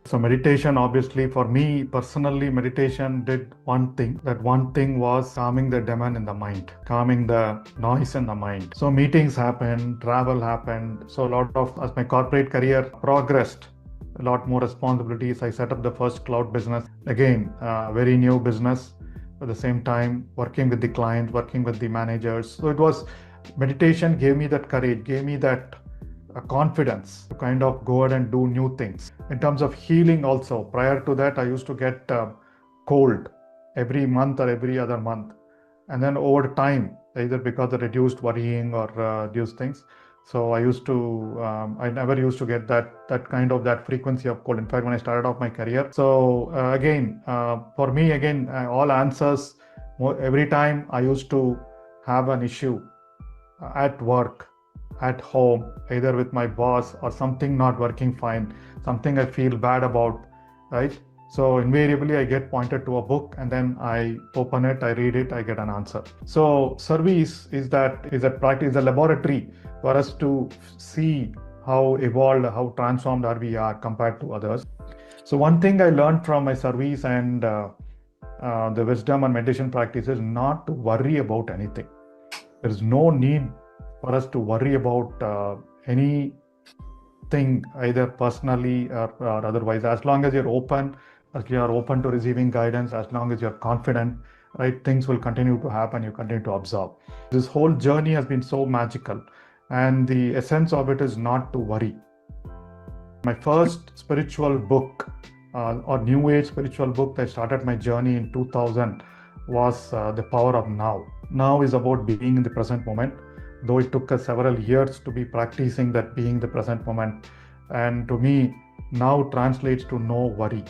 So meditation, obviously, for me personally, meditation did one thing. That one thing was calming the demand in the mind, calming the noise in the mind. So meetings happened, travel happened. So a lot of, as my corporate career progressed, a lot more responsibilities. I set up the first cloud business. Again, very new business. At the same time, working with the clients, working with the managers. So it was, meditation gave me that courage, gave me that confidence to kind of go ahead and do new things. In terms of healing, also, prior to that, I used to get cold every month or every other month. And then over time, either because of reduced worrying or reduced things, so I never used to get that kind of that frequency of cold. In fact, when I started off my career, so again, for me, again, all answers, every time I used to have an issue at work, at home, either with my boss or something not working fine, something I feel bad about, right? So invariably I get pointed to a book and then I open it, I read it, I get an answer. So service is that practice, a laboratory for us to see how evolved, how transformed are we are compared to others. So one thing I learned from my service and the wisdom and meditation practice is not to worry about anything. There is no need for us to worry about anything, either personally or otherwise. As long as you're open, as you are open to receiving guidance, as long as you're confident, right, things will continue to happen. You continue to observe. This whole journey has been so magical, and the essence of it is not to worry. My first spiritual book or new age spiritual book that started my journey in 2000 was The Power of Now. Now is about being in the present moment, though it took us several years to be practicing that being the present moment. And to me, now translates to no worry.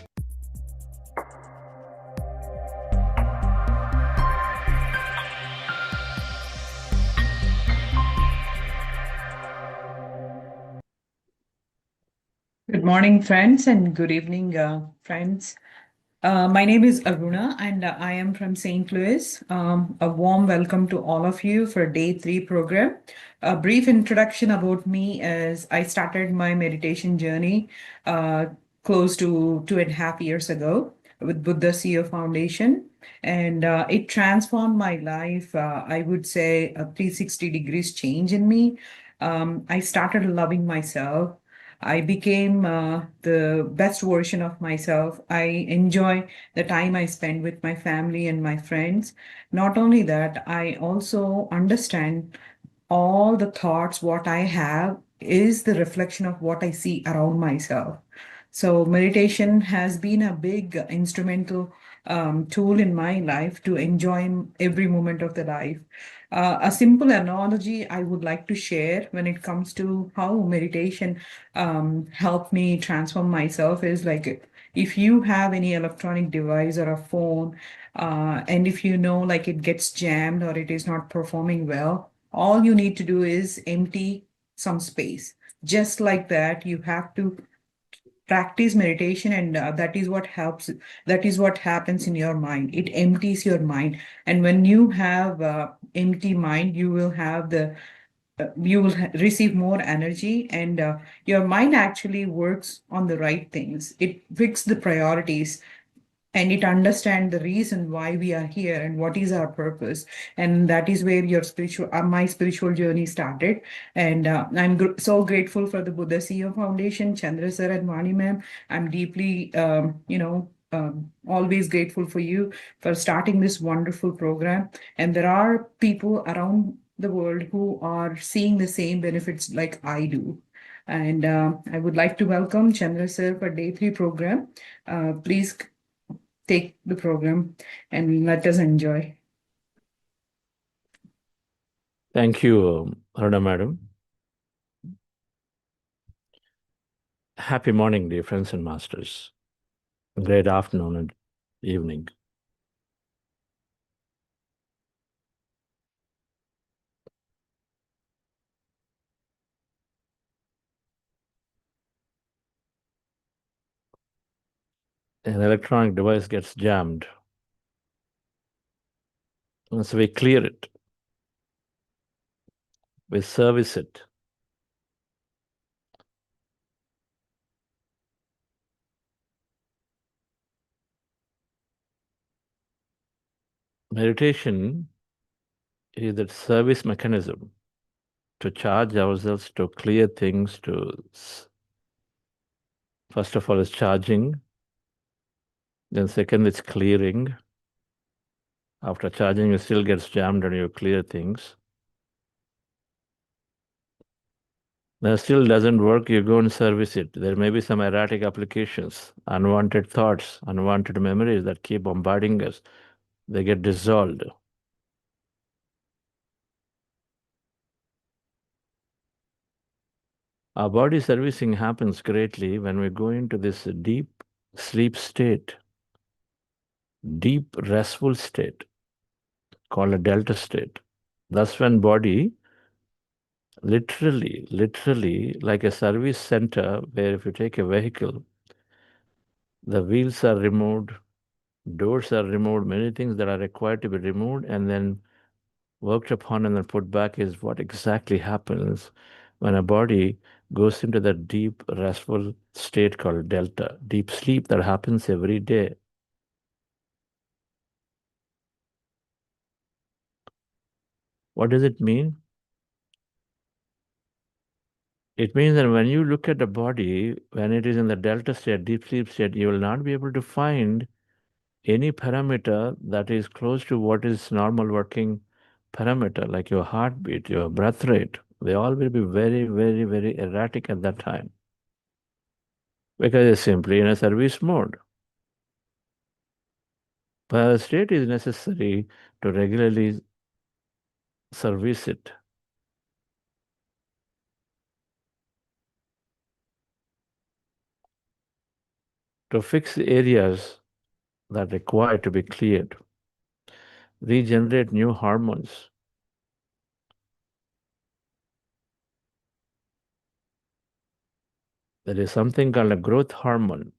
Good morning, friends, and good evening, friends. My name is Aruna, and I am from St. Louis. A warm welcome to all of you for Day 3 program. A brief introduction about me is I started my meditation journey close to 2.5 years ago with Buddha CEO Foundation, and it transformed my life. I would say a 360 degrees change in me. I started loving myself. I became the best version of myself. I enjoy the time I spend with my family and my friends. Not only that, I also understand all the thoughts, what I have is the reflection of what I see around myself. So, meditation has been a big instrumental tool in my life to enjoy every moment of the life. A simple analogy I would like to share when it comes to how meditation helped me transform myself is like if you have any electronic device or a phone, and if you know like it gets jammed or it is not performing well, all you need to do is empty some space. Just like that, you have to practice meditation, and that is what helps. That is what happens in your mind. It empties your mind, and when you have empty mind, you will have the you will receive more energy, and your mind actually works on the right things. It fixes the priorities, and it understand the reason why we are here and what is our purpose. And that is where your spiritual my spiritual journey started. And I'm so grateful for the Buddha CEO Foundation, Chandra sir and Vani ma'am. I'm deeply always grateful for you for starting this wonderful program. And there are people around the world who are seeing the same benefits like I do. And I would like to welcome Chandra sir for Day 3 program. Please take the program and let us enjoy. Thank you, Aruna Madam. Happy morning, dear friends and masters. Great afternoon and evening. An electronic device gets jammed, and so we clear it, we service it, . Meditation is that service mechanism to charge ourselves, to clear things, first of all, it's charging. Then second, it's clearing. After charging, it still gets jammed and you clear things. Then still doesn't work, you go and service it. There may be some erratic applications, unwanted thoughts, unwanted memories that keep bombarding us. They get dissolved. Our body servicing happens greatly when we go into this deep sleep state, deep restful state called a delta state. That's when body literally like a service center where if you take a vehicle, the wheels are removed, doors are removed, many things that are required to be removed and then worked upon and then put back is what exactly happens when a body goes into that deep restful state called delta, deep sleep that happens every day. What does it mean? It means that when you look at the body, when it is in the delta state, deep sleep state, you will not be able to find any parameter that is close to what is normal working parameter, like your heartbeat, your breath rate. They all will be very erratic at that time because it's simply in a service mode. But a state is necessary to regularly service it. To fix the areas that require to be cleared, regenerate new hormones. There is something called a growth hormone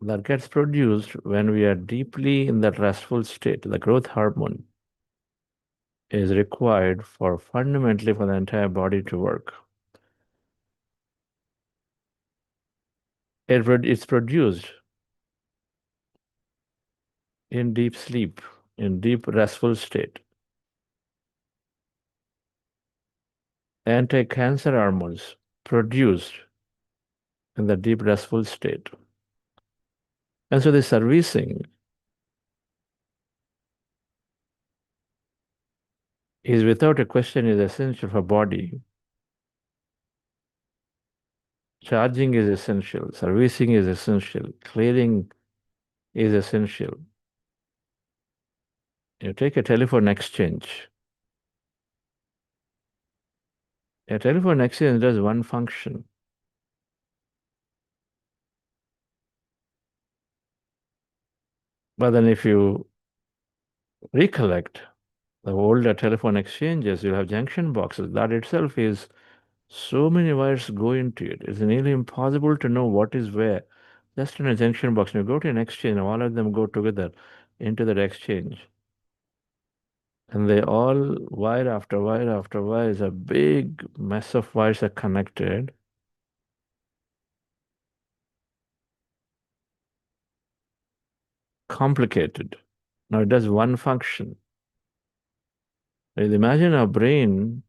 that gets produced when we are deeply in that restful state. The growth hormone is required for fundamentally for the entire body to work. It's produced in deep sleep, in deep restful state. Anti-cancer hormones produced in the deep restful state. And so the servicing is without a question is essential for body. Charging is essential, servicing is essential, clearing is essential. You take a telephone exchange. A telephone exchange does one function. But then if you recollect the older telephone exchanges, you have junction boxes. That itself is so many wires go into it. It's nearly impossible to know what is where. Just in a junction box, you go to an exchange, all of them go together into that exchange. And they all, wire after wire after wire, is a big mess of wires are connected. Complicated. Now it does one function. Imagine our brain,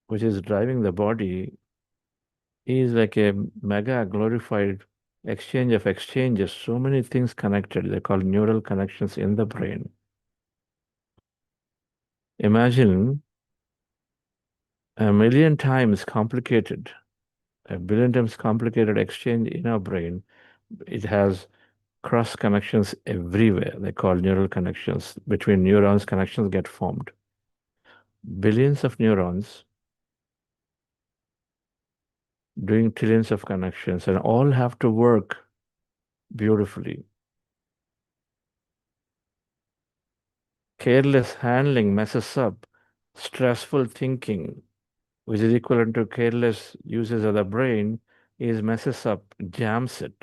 which is driving the body, is like a mega glorified exchange of exchanges, so many things connected. They're called neural connections in the brain. Imagine a million times complicated, a billion times complicated exchange in our brain. It has cross connections everywhere. They're called neural connections. Between neurons, connections get formed. Billions of neurons doing trillions of connections, and all have to work beautifully. Careless handling messes up. Stressful thinking, which is equivalent to careless uses of the brain, is messes up, jams it.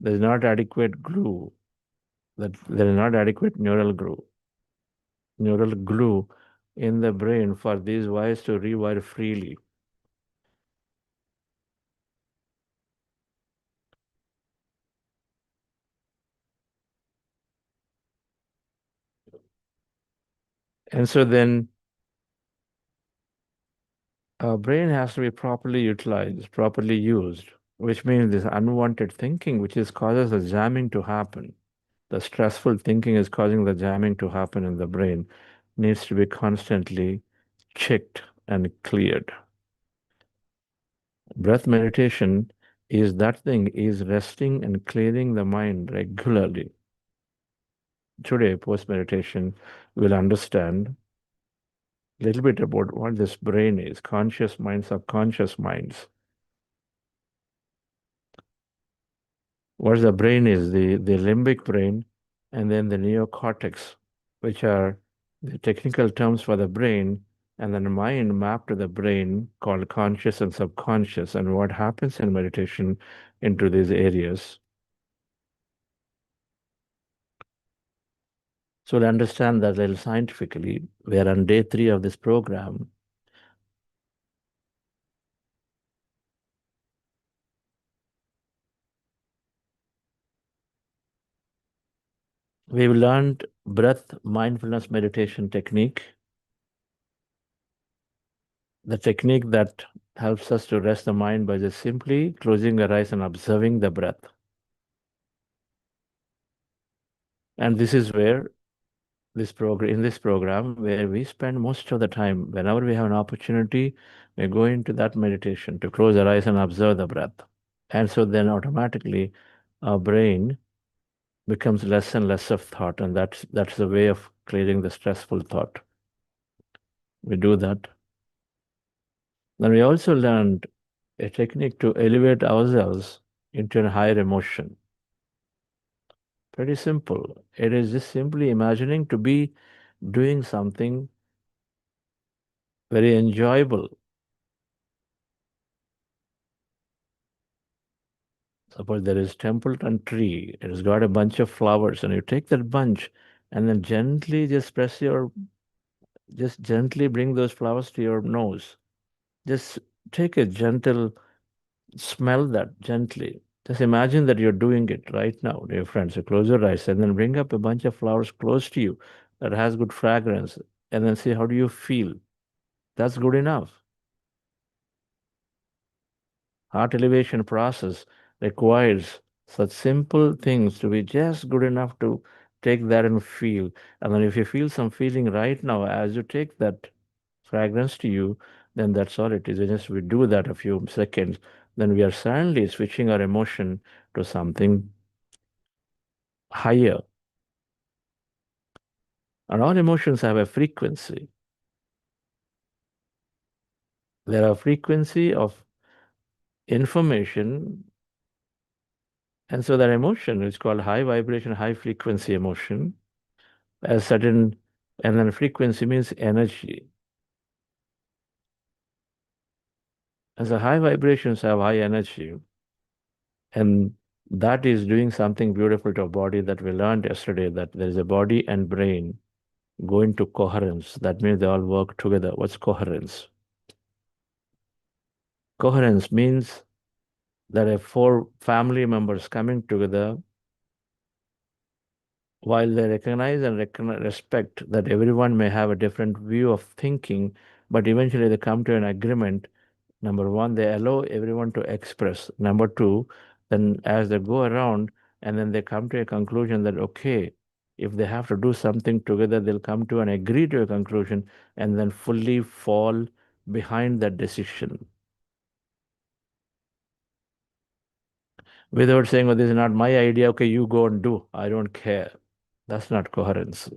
There is not adequate glue. That there is not adequate neural glue in the brain for these wires to rewire freely. And so then our brain has to be properly utilized, properly used, which means this unwanted thinking, which causes the jamming to happen. The stressful thinking is causing the jamming to happen in the brain, needs to be constantly checked and cleared. Breath meditation is resting and clearing the mind regularly. Today, post meditation, we'll understand a little bit about what this brain is: conscious mind, subconscious minds. What the brain is: the limbic brain, and then the neocortex, which are the technical terms for the brain, and then mind mapped to the brain called conscious and subconscious, and what happens in meditation into these areas. So to understand that a little scientifically, we are on day 3 of this program. We've learned breath mindfulness meditation technique, the technique that helps us to rest the mind by just simply closing our eyes and observing the breath. And this is where in this program, where we spend most of the time, whenever we have an opportunity, we go into that meditation to close our eyes and observe the breath. And so then automatically our brain becomes less and less of thought, and that's the way of clearing the stressful thought. We do that. Then we also learned a technique to elevate ourselves into a higher emotion. Pretty simple. It is just simply imagining to be doing something very enjoyable. Suppose there is Templeton tree, it has got a bunch of flowers, and you take that bunch and then gently just gently bring those flowers to your nose. Just take a gentle smell that gently. Just imagine that you're doing it right now, dear friends. So close your eyes and then bring up a bunch of flowers close to you that has good fragrance, and then see how do you feel. That's good enough. Heart elevation process requires such simple things to be just good enough to take that and feel. And then if you feel some feeling right now as you take that fragrance to you, then that's all it is. And just we do that a few seconds, then we are suddenly switching our emotion to something higher. And all emotions have a frequency. There are frequency of information, and so that emotion is called high vibration, high frequency emotion. A certain, and then frequency means energy. As the high vibrations have high energy, and that is doing something beautiful to our body that we learned yesterday, that there is a body and brain go into coherence. That means they all work together. What's coherence? Coherence means that if 4 family members coming together, while they recognize and respect that everyone may have a different view of thinking, but eventually they come to an agreement. Number 1, they allow everyone to express. Number 2, then as they go around and then they come to a conclusion that, okay, if they have to do something together, they'll come to and agree to a conclusion and then fully fall behind that decision. Without saying, oh, this is not my idea, okay, you go and do, I don't care. That's not coherence.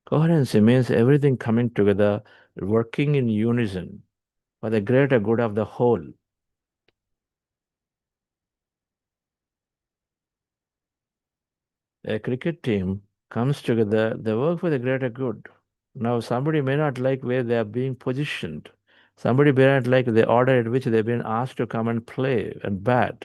Coherency means everything coming together, working in unison for the greater good of the whole. A cricket team comes together, they work for the greater good. Now, somebody may not like where they are being positioned. Somebody may not like the order at which they've been asked to come and play and bat.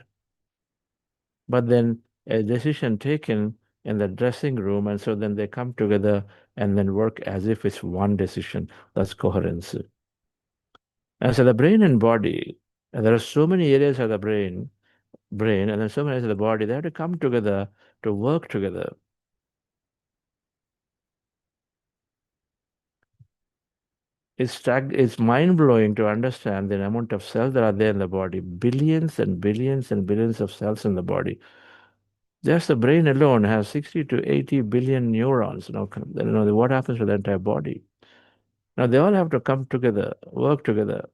But then a decision taken in the dressing room, and so then they come together and then work as if it's one decision. That's coherence. And so the brain and body, and there are so many areas of the brain, and then so many areas of the body, they have to come together to work together. It's mind-blowing to understand the amount of cells that are there in the body. Billions and billions and billions of cells in the body. Just the brain alone has 60 to 80 billion neurons. What happens to the entire body? Now they all have to come together, work together.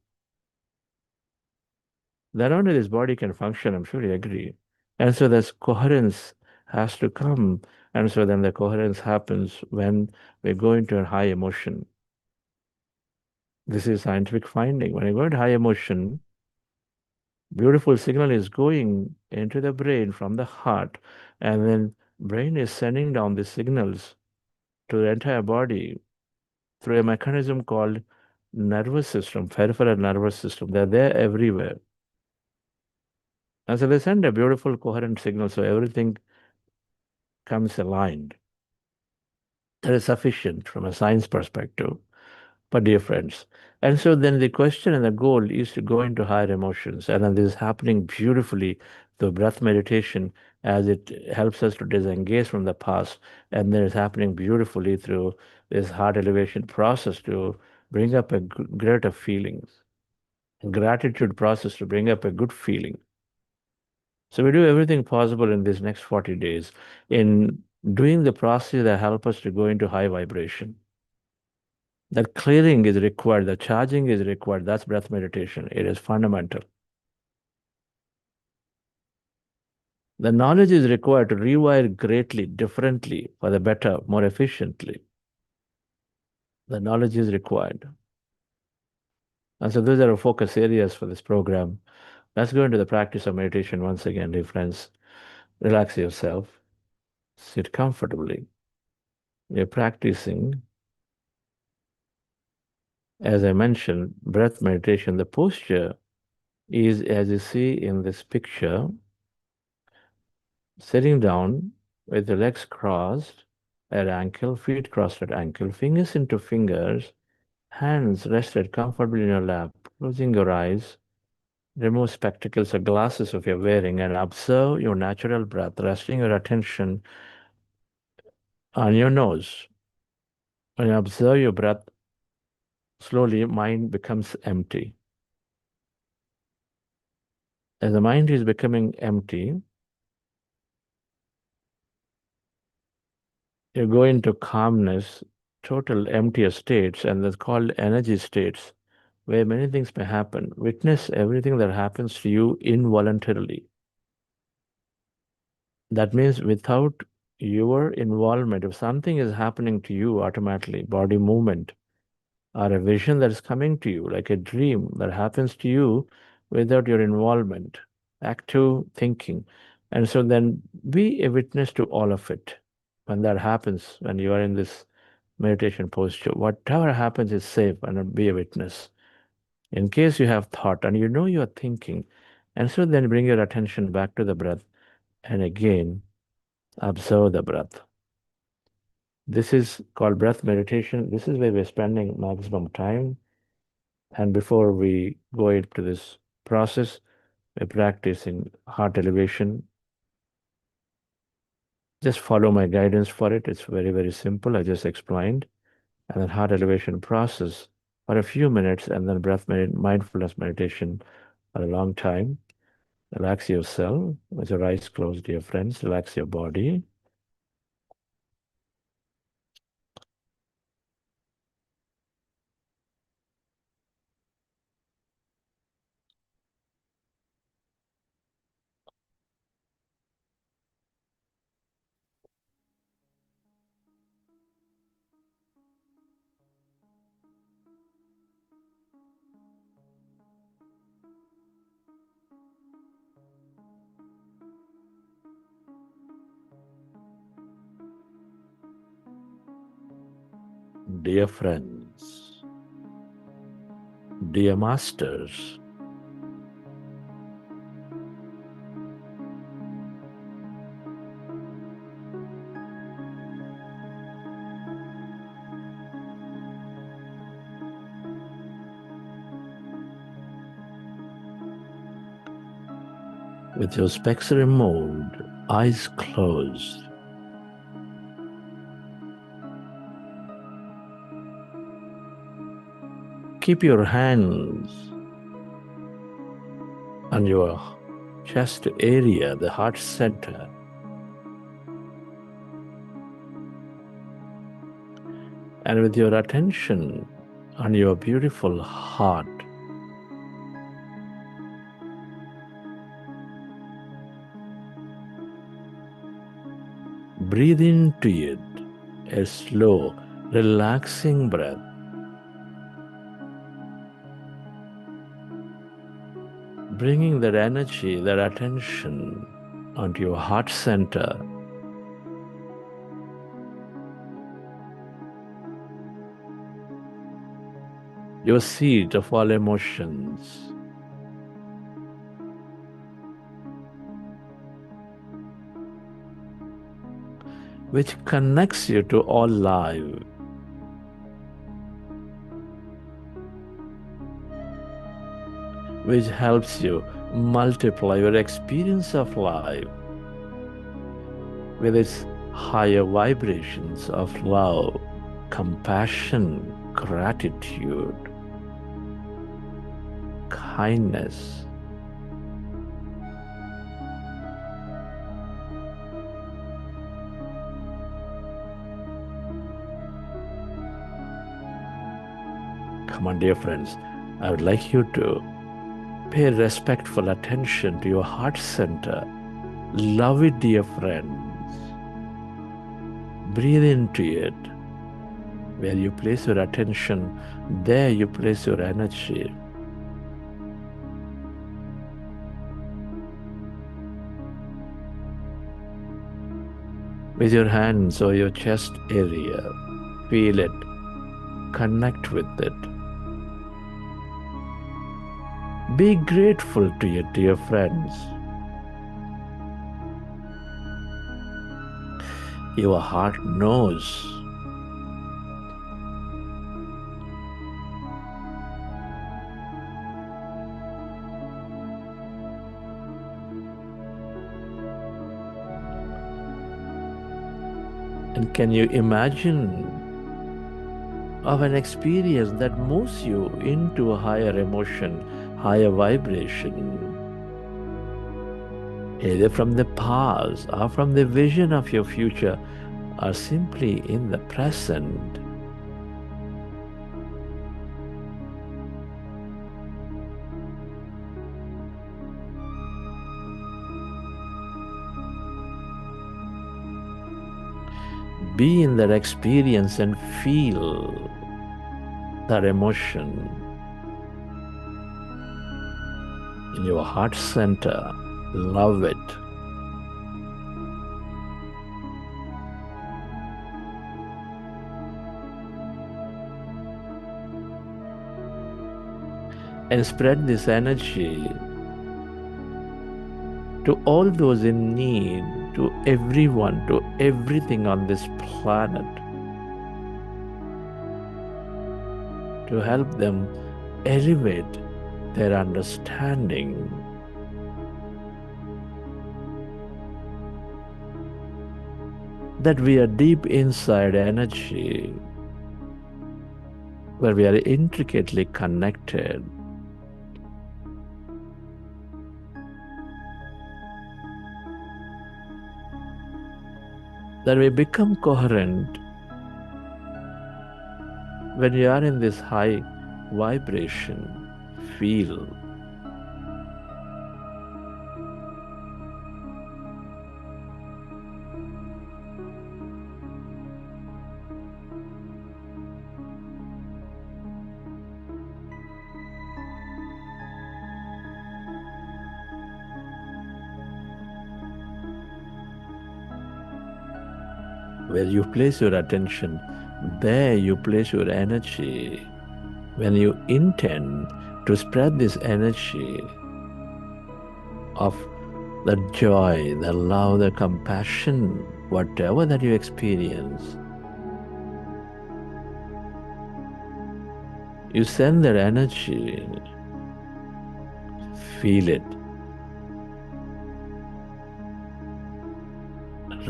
Then only this body can function, I'm sure you agree. And so this coherence has to come. And so then the coherence happens when we go into a high emotion. This is scientific finding. When you go into high emotion, beautiful signal is going into the brain from the heart, and then brain is sending down the signals to the entire body through a mechanism called nervous system, peripheral nervous system. They're there everywhere. And so they send a beautiful coherent signal, so everything comes aligned. That is sufficient from a science perspective. But dear friends, and so then the question and the goal is to go into higher emotions. And then this is happening beautifully through breath meditation as it helps us to disengage from the past. And then it's happening beautifully through this heart elevation process to bring up a greater feelings, gratitude process to bring up a good feeling. So we do everything possible in these next 40 days in doing the process that help us to go into high vibration. That clearing is required, the charging is required. That's breath meditation. It is fundamental. The knowledge is required to rewire greatly, differently, for the better, more efficiently. The knowledge is required. And so those are our focus areas for this program. Let's go into the practice of meditation once again, dear friends. Relax yourself. Sit comfortably. You're practicing, as I mentioned, breath meditation. The posture is, as you see in this picture, sitting down with the legs crossed at ankle, feet crossed at ankle, fingers into fingers, hands rested comfortably in your lap, closing your eyes. Remove spectacles or glasses if you're wearing and observe your natural breath, resting your attention on your nose. When you observe your breath, slowly mind becomes empty. As the mind is becoming empty, you go into calmness, total empty states, and that's called energy states, where many things may happen. Witness everything that happens to you involuntarily. That means without your involvement, if something is happening to you automatically, body movement, or a vision that is coming to you, like a dream that happens to you without your involvement, active thinking. And so then be a witness to all of it. When that happens, when you are in this meditation posture, whatever happens is safe, and be a witness. In case you have thought and you know you are thinking, and so then bring your attention back to the breath and again observe the breath. This is called breath meditation. This is where we're spending maximum time. And before we go into this process, we're practicing heart elevation. Just follow my guidance for it. It's very, very simple. I just explained. And then heart elevation process for a few minutes, and then mindfulness meditation for a long time. Relax yourself with your eyes closed, dear friends. Relax your body. Dear friends, dear masters, with your specs removed, eyes closed, keep your hands on your chest area, the heart center. And with your attention on your beautiful heart, breathe into it a slow, relaxing breath. Bringing that energy, that attention onto your heart center. Your seat of all emotions. Which connects you to all life. Which helps you multiply your experience of life with its higher vibrations of love, compassion, gratitude, kindness. Come on, dear friends, I would like you to pay respectful attention to your heart center. Love it, dear friends. Breathe into it. Where you place your attention, there you place your energy. With your hands or your chest area, feel it, connect with it. Be grateful to your dear friends. Your heart knows. And can you imagine of an experience that moves you into a higher emotion, higher vibration, either from the past or from the vision of your future, or simply in the present? Be in that experience and feel that emotion in your heart center. Love it. And spread this energy to all those in need, to everyone, to everything on this planet, to help them elevate their understanding. That we are deep inside energy, where we are intricately connected. That we become coherent when we are in this high vibration. Feel. Where you place your attention, there you place your energy. When you intend to spread this energy of the joy, the love, the compassion, whatever that you experience, you send that energy, feel it,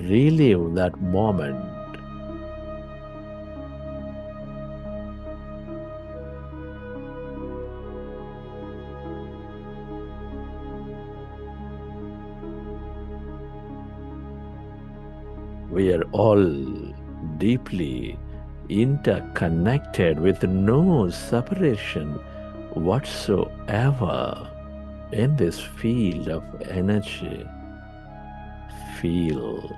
relive that moment. We are all deeply interconnected with no separation whatsoever in this field of energy. Feel.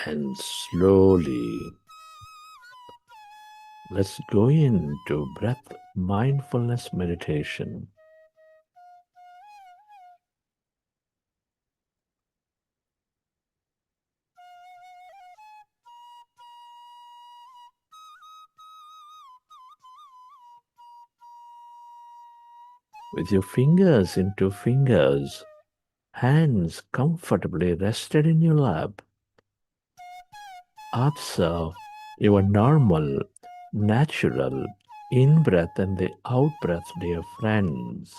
And slowly, let's go into breath mindfulness meditation. With your fingers into fingers, hands comfortably rested in your lap, observe your normal, natural in-breath and the out-breath, dear friends.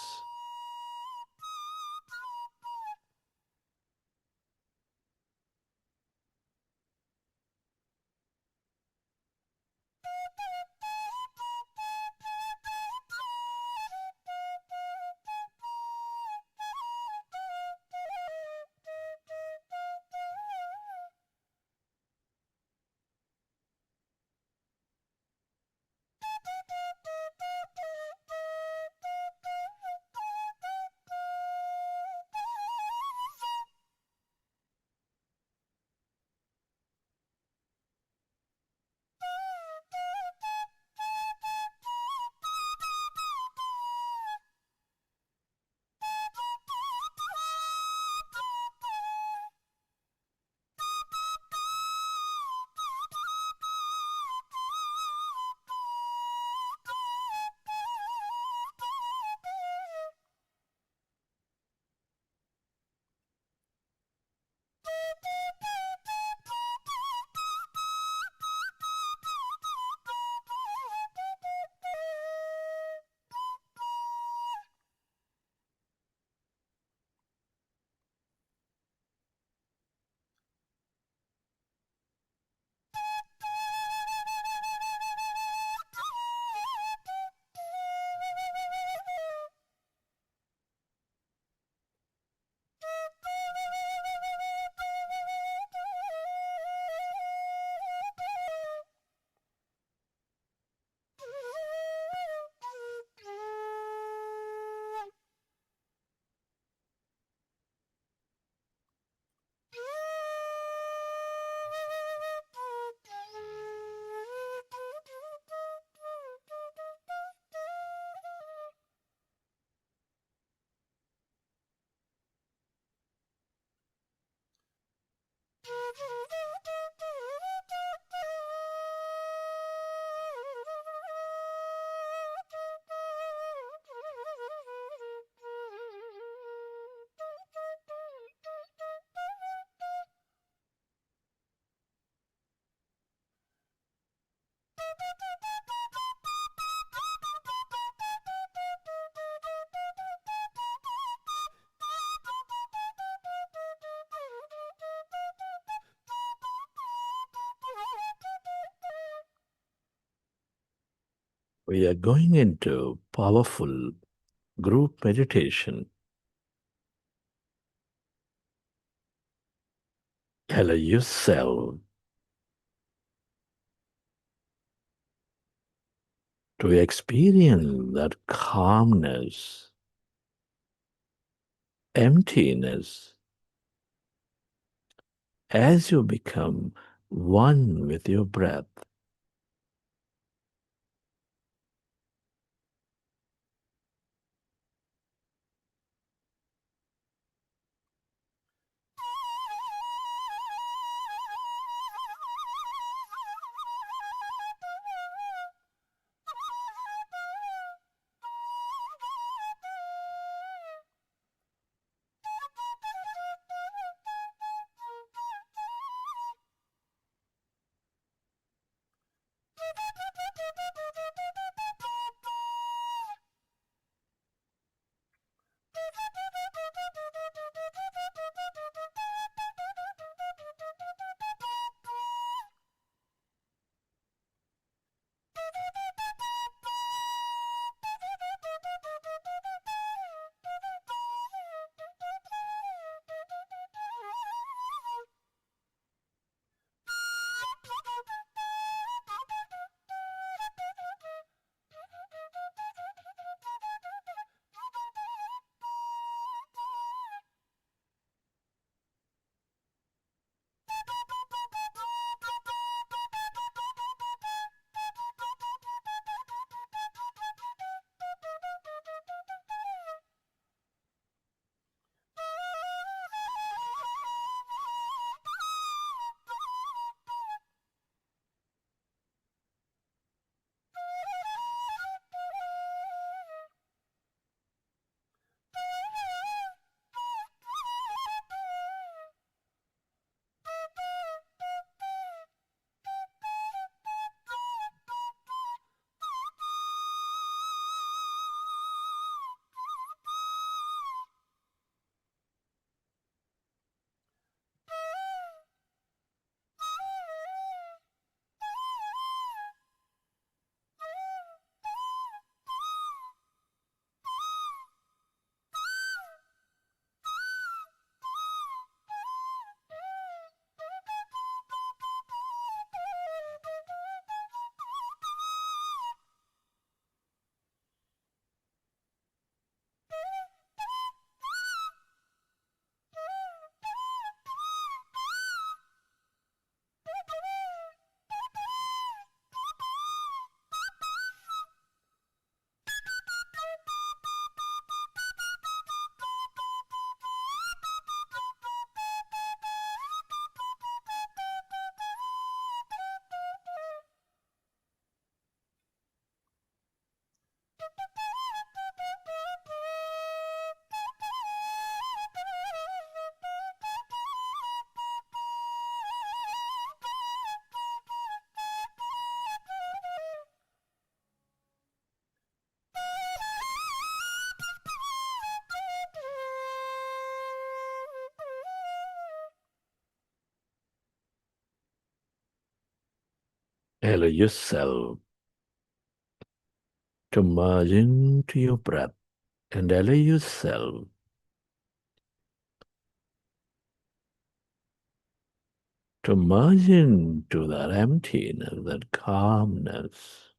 We are going into powerful group meditation. Allow yourself to experience that calmness, emptiness, as you become one with your breath. Allow yourself to merge into your breath and allow yourself to merge into that emptiness, that calmness.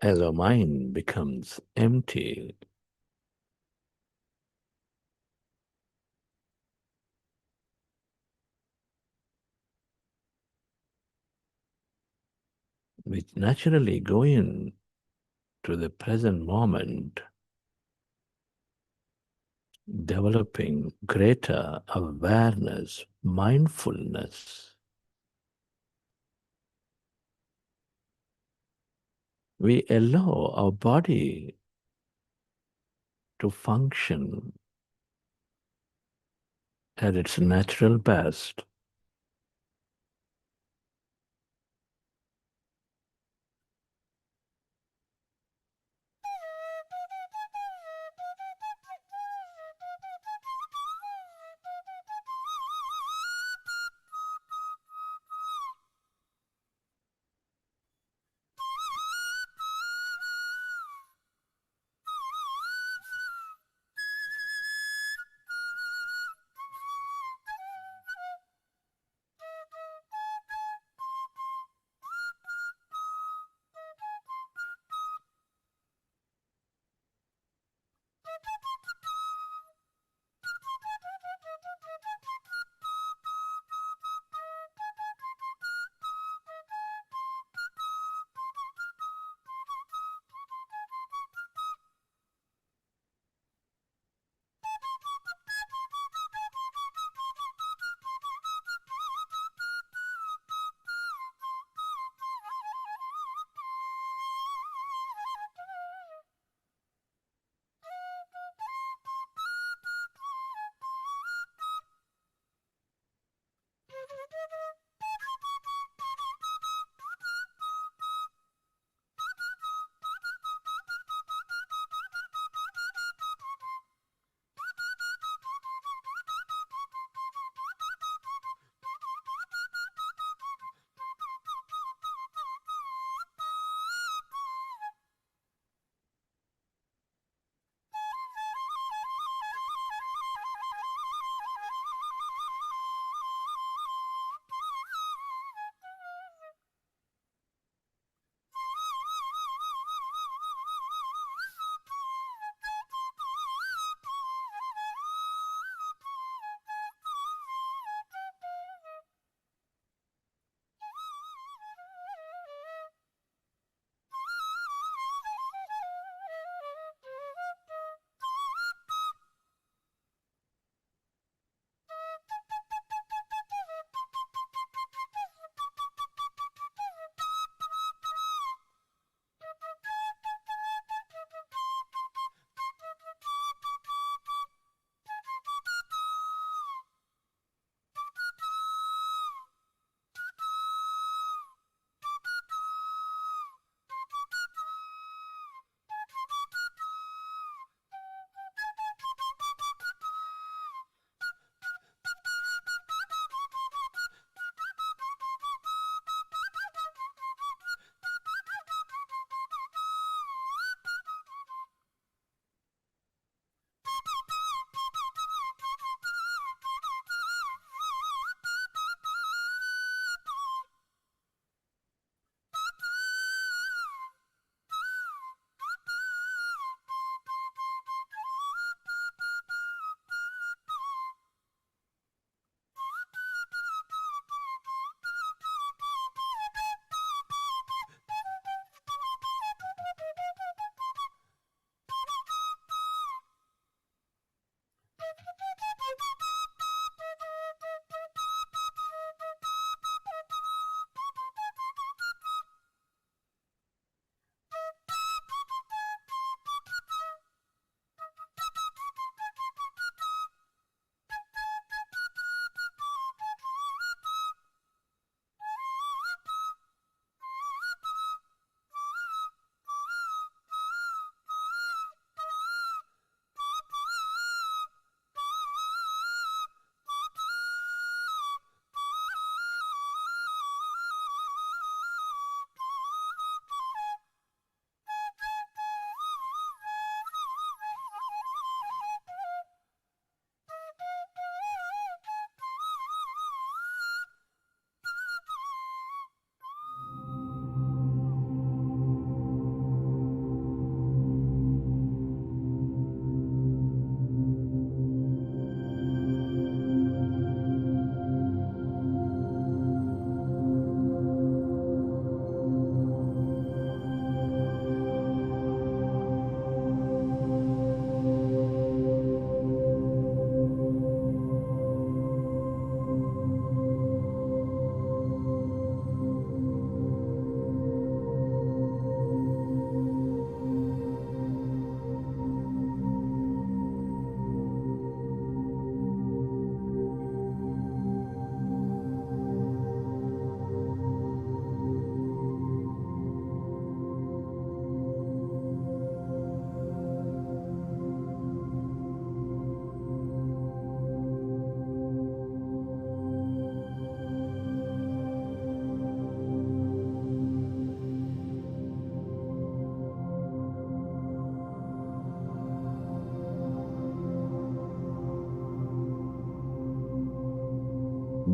As our mind becomes empty, we naturally go in to the present moment, developing greater awareness, mindfulness. We allow our body to function at its natural best.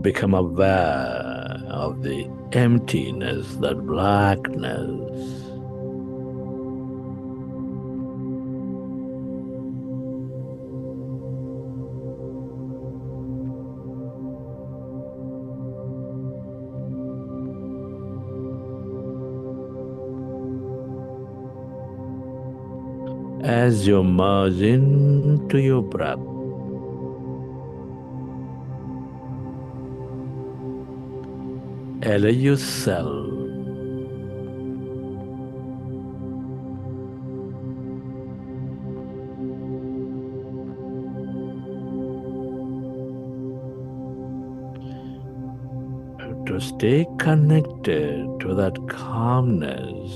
Become aware of the emptiness, that blackness. As you merge into your breath, allow yourself to stay connected to that calmness.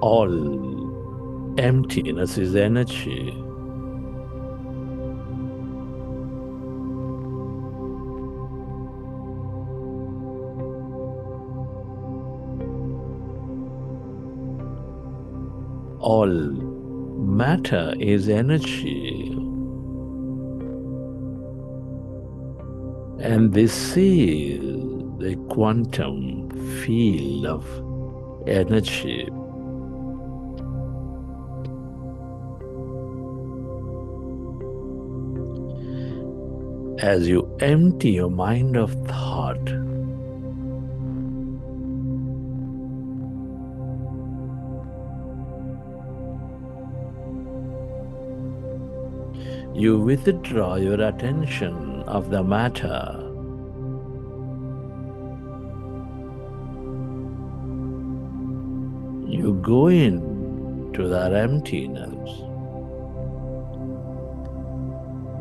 All emptiness is energy. All matter is energy. And this is the quantum field of energy. As you empty your mind of thought, you withdraw your attention of the matter. You go in to that emptiness,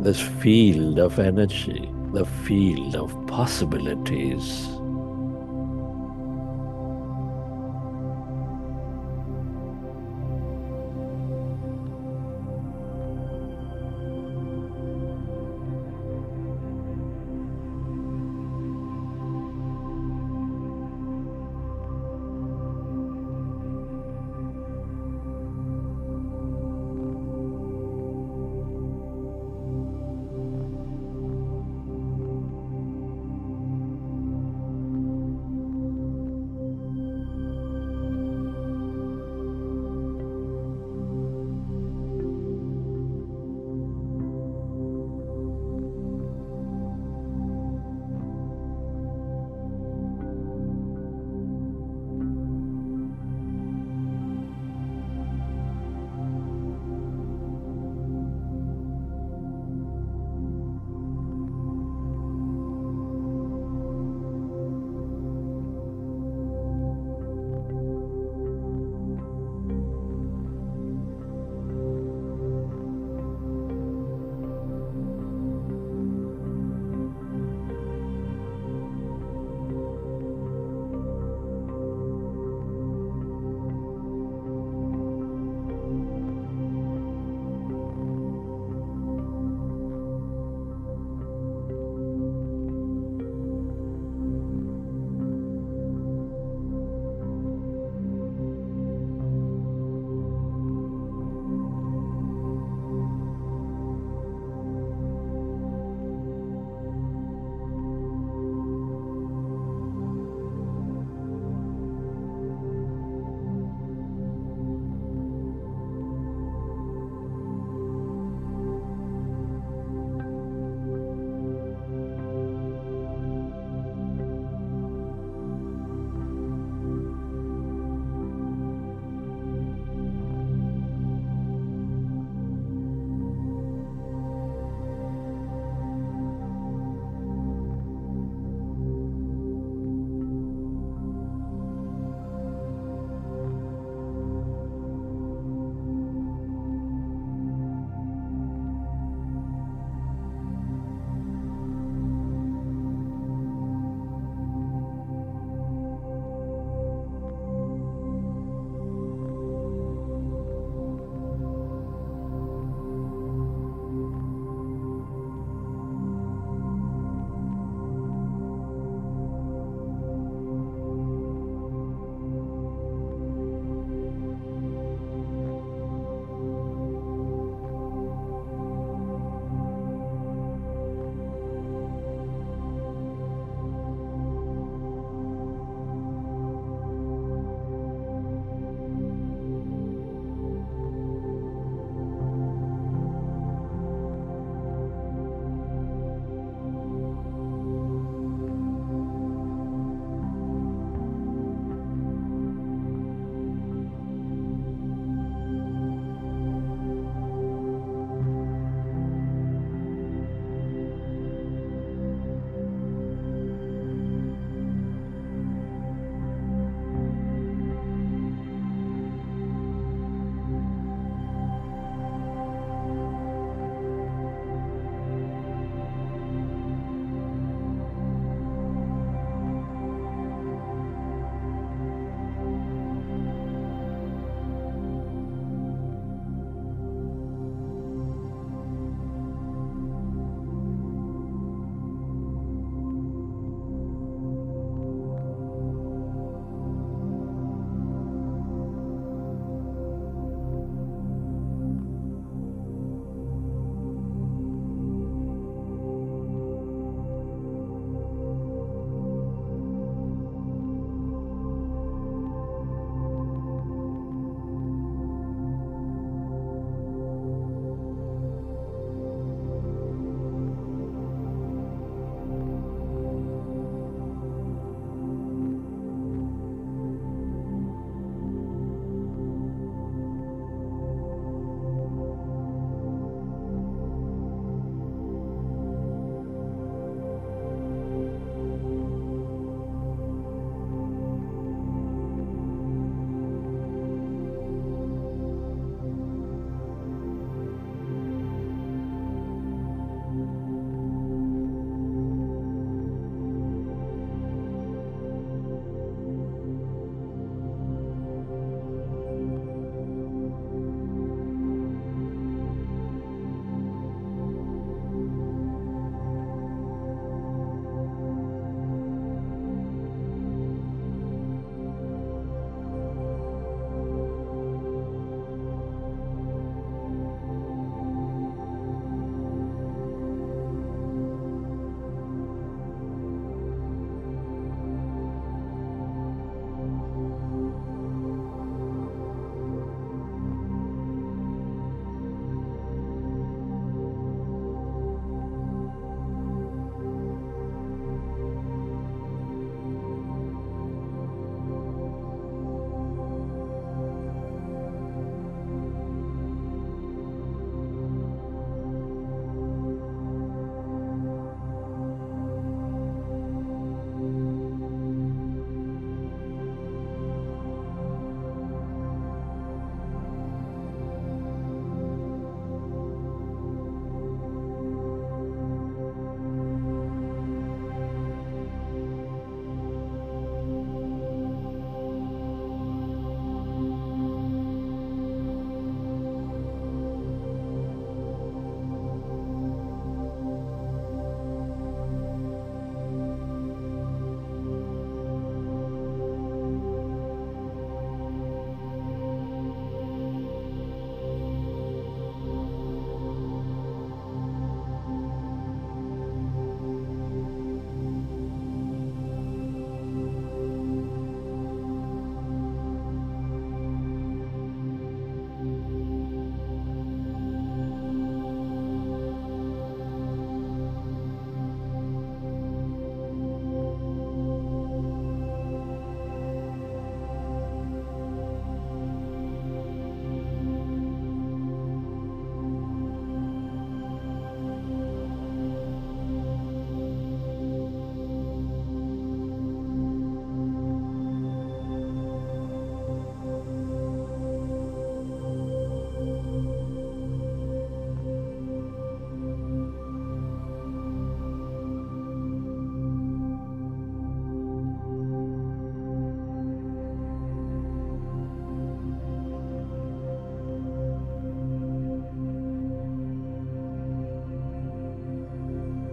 this field of energy, the field of possibilities.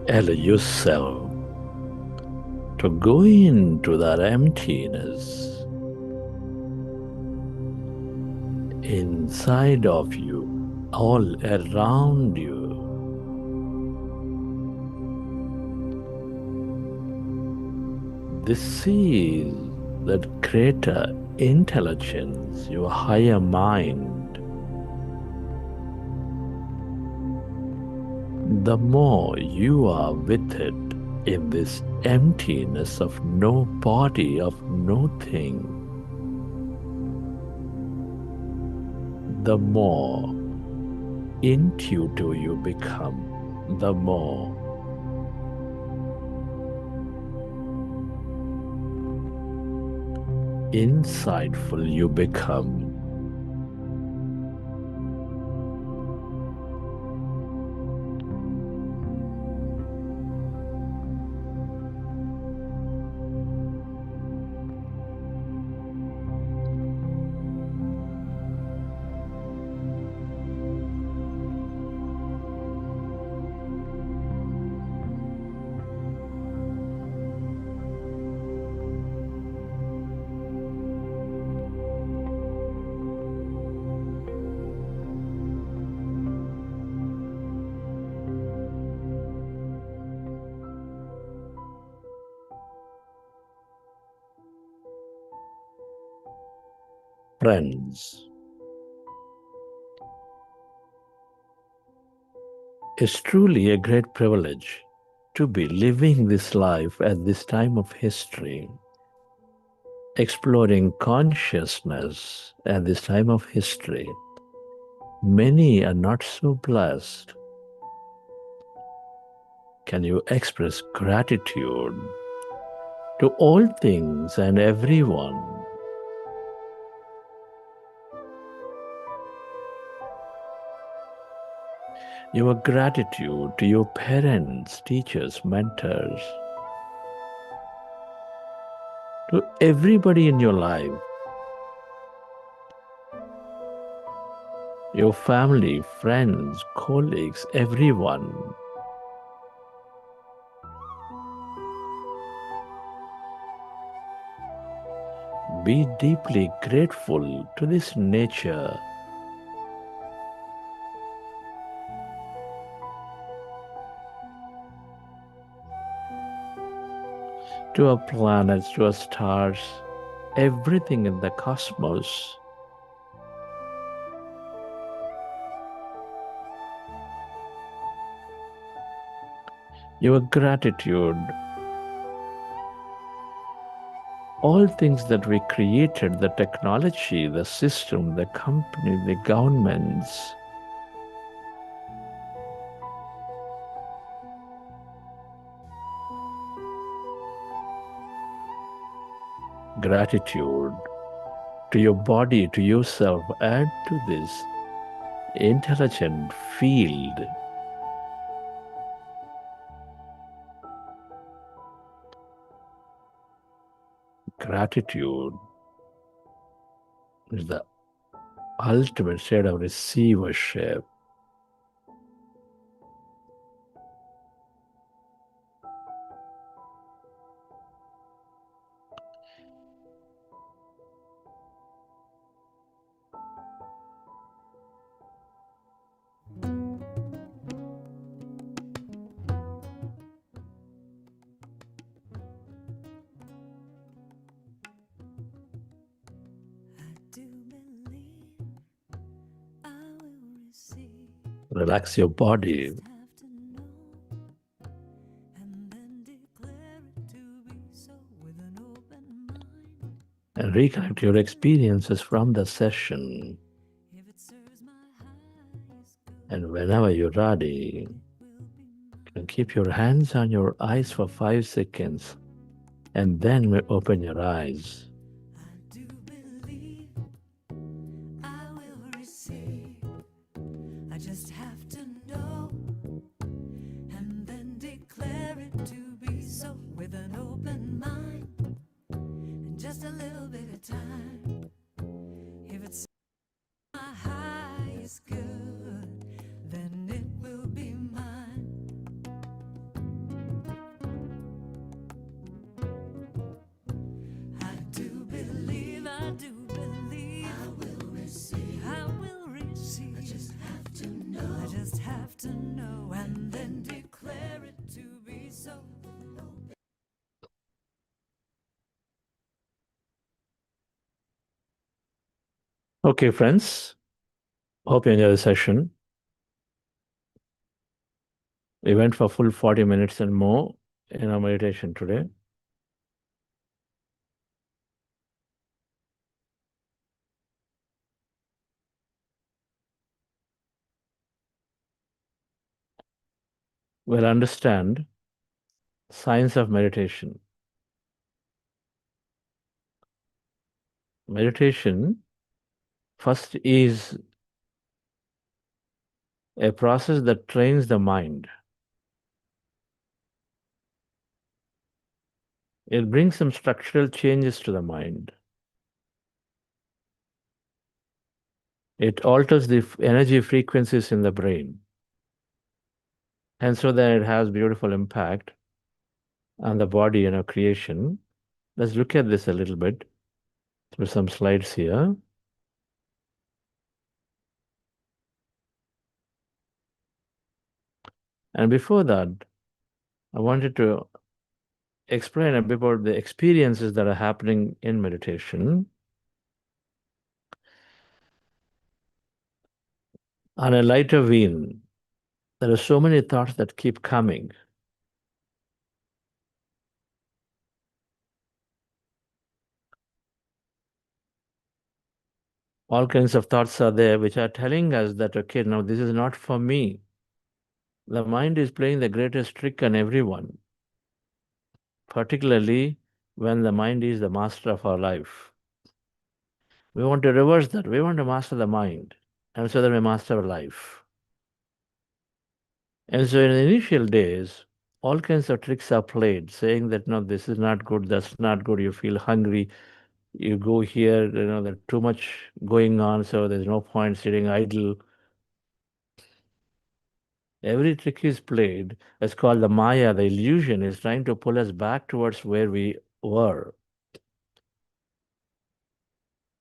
Allow yourself to go into that emptiness inside of you, all around you. This is that greater intelligence, your higher mind. The more you are with it in this emptiness of no body, of no thing, the more intuitive you become, the more insightful you become. Friends, it's truly a great privilege to be living this life at this time of history, exploring consciousness at this time of history. Many are not so blessed. Can you express gratitude to all things and everyone? Your gratitude to your parents, teachers, mentors, to everybody in your life, your family, friends, colleagues, everyone. Be deeply grateful to this nature. To our planets, to our stars, everything in the cosmos. Your gratitude, all things that we created, the technology, the system, the company, the governments, gratitude to your body, to yourself, add to this intelligent field. Gratitude is the ultimate state of receivership. Relax your body. And reconnect your experiences from the session. And whenever you're ready, you can keep your hands on your eyes for 5 seconds and then open your eyes. Okay, friends, hope you enjoy the session. We went for full 40 minutes and more in our meditation today. We'll understand science of meditation. Meditation first is a process that trains the mind. It brings some structural changes to the mind. It alters the energy frequencies in the brain. And so then it has beautiful impact on the body and our creation. Let's look at this a little bit through some slides here. And before that, I wanted to explain a bit about the experiences that are happening in meditation. On a lighter vein, there are so many thoughts that keep coming. All kinds of thoughts are there which are telling us that, okay, now this is not for me. The mind is playing the greatest trick on everyone, particularly when the mind is the master of our life. We want to reverse that. We want to master the mind, and so that we master our life. And so in the initial days, all kinds of tricks are played, saying that, no, this is not good, that's not good, you feel hungry, you go here, there's too much going on, so there's no point sitting idle. Every trick is played. It's called the Maya, the illusion is trying to pull us back towards where we were.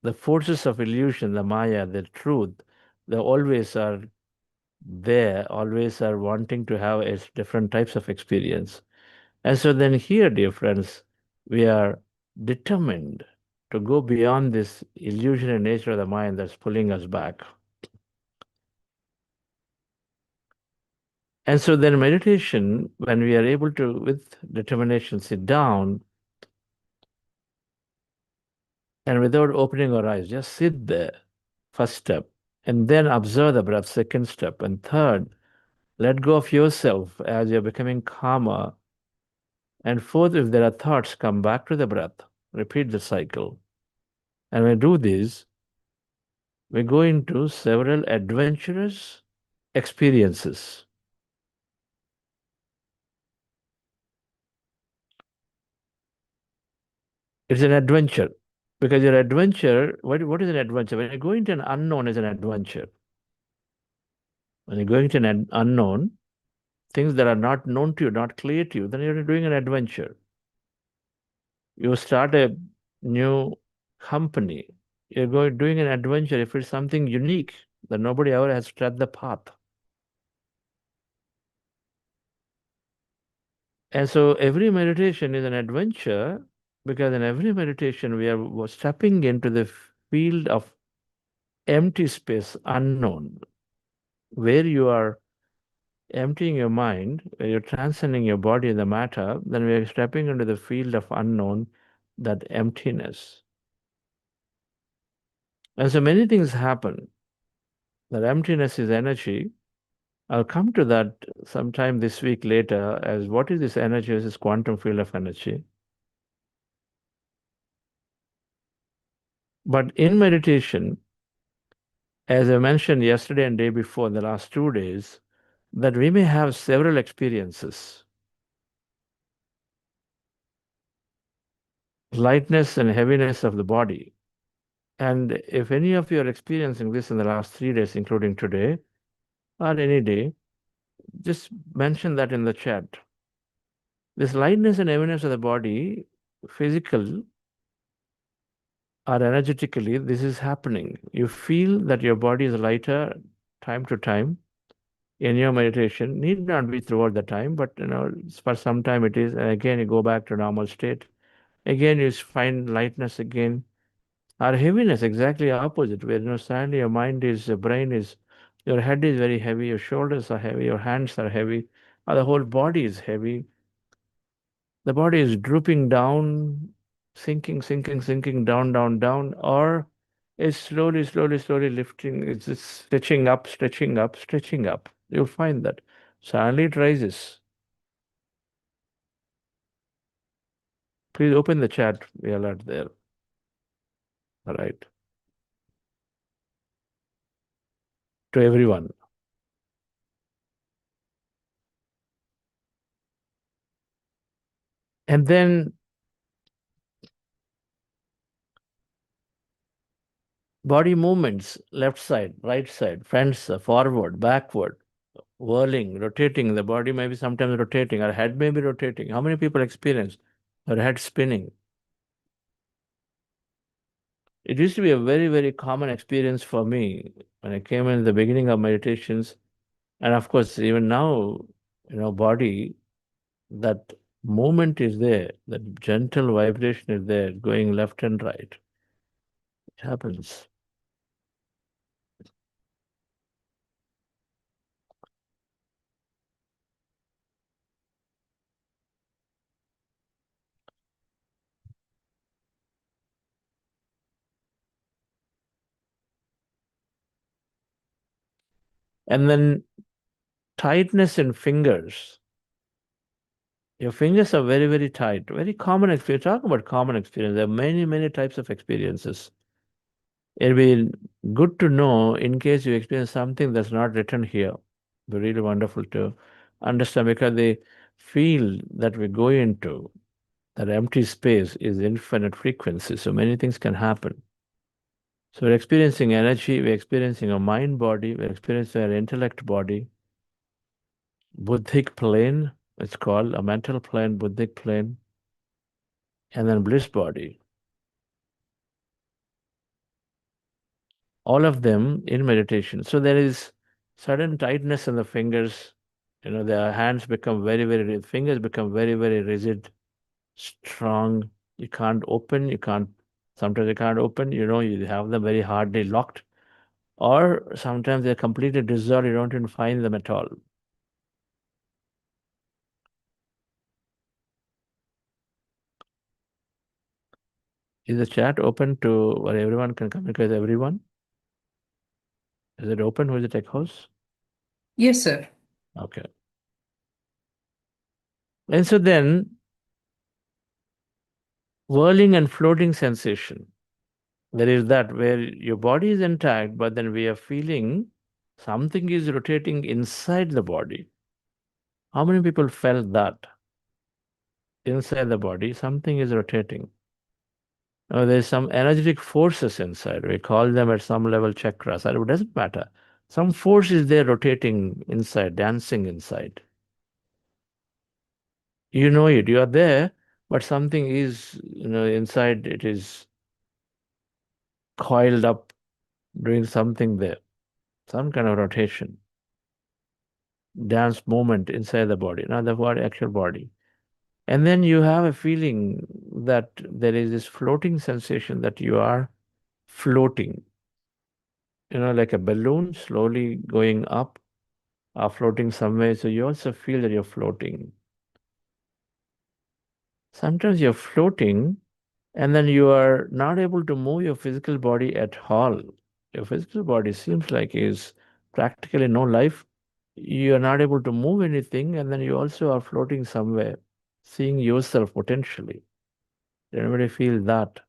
The forces of illusion, the Maya, the truth, they always are there, always are wanting to have different types of experience. And so then here, dear friends, we are determined to go beyond this illusionary nature of the mind that's pulling us back. And so then meditation, when we are able to, with determination, sit down and without opening our eyes, just sit there, first step, and then observe the breath, second step, and third, let go of yourself as you're becoming calmer. And fourth, if there are thoughts, come back to the breath, repeat the cycle. And when we do this, we go into several adventurous experiences. It's an adventure because your adventure, what is an adventure? When you go into an unknown is an adventure. When you go into an unknown, things that are not known to you, not clear to you, then you're doing an adventure. You start a new company, you're doing an adventure if it's something unique that nobody ever has tread the path. And so every meditation is an adventure because in every meditation we are stepping into the field of empty space, unknown, where you are emptying your mind, where you're transcending your body and the matter, then we are stepping into the field of unknown, that emptiness. And so many things happen. That emptiness is energy. I'll come to that sometime this week later as what is this energy, this quantum field of energy. But in meditation, as I mentioned yesterday and day before, in the last 2 days, that we may have several experiences. Lightness and heaviness of the body. And if any of you are experiencing this in the last 3 days, including today, or any day, just mention that in the chat. This lightness and heaviness of the body, physical or energetically, this is happening. You feel that your body is lighter time to time in your meditation. Need not be throughout the time, but for some time it is. And again, you go back to normal state. Again, you find lightness again. Our heaviness, exactly opposite, where suddenly your brain is, your head is very heavy, your shoulders are heavy, your hands are heavy, or the whole body is heavy. The body is drooping down, sinking down, down, down, or is slowly lifting. It's just stretching up, stretching up, stretching up. You'll find that. Suddenly it rises. Please open the chat. We are not there. All right. To everyone. And then body movements, left side, right side, front side, forward, backward, whirling, rotating. The body may be sometimes rotating. Our head may be rotating. How many people experience our head spinning? It used to be a very, very common experience for me when I came in the beginning of meditations. And of course, even now, body, that movement is there, that gentle vibration is there, going left and right. It happens. And then tightness in fingers. Your fingers are very, very tight. Very common experience. Talk about common experience. There are many, many types of experiences. It'll be good to know in case you experience something that's not written here. It'll be really wonderful to understand, because the field that we go into, that empty space, is infinite frequency. So many things can happen. So we're experiencing energy, we're experiencing a mind body, we're experiencing an intellect body, Buddhic plane, it's called a mental plane, Buddhic plane, and then bliss body. All of them in meditation. So there is sudden tightness in the fingers. The hands become fingers become very, very rigid, strong. You can't open, sometimes you can't open, you have them very hardly locked. Or sometimes they're completely dissolved, you don't even find them at all. Is the chat open to where everyone can communicate with everyone? Is it open? Who is the tech host? Yes, sir. Okay. And so then, whirling and floating sensation. There is that where your body is intact, but then we are feeling something is rotating inside the body. How many people felt that? Inside the body, something is rotating. Now, there's some energetic forces inside. We call them at some level chakras. It doesn't matter. Some force is there rotating inside, dancing inside. You know it, you are there, but something is, inside, it is coiled up, doing something there, some kind of rotation, dance movement inside the body, not the body, actual body. And then you have a feeling that there is this floating sensation that you are floating, like a balloon slowly going up or floating somewhere. So you also feel that you're floating. Sometimes you're floating and then you are not able to move your physical body at all. Your physical body seems like is practically no life. You are not able to move anything, and then you also are floating somewhere, seeing yourself potentially. Did anybody feel that?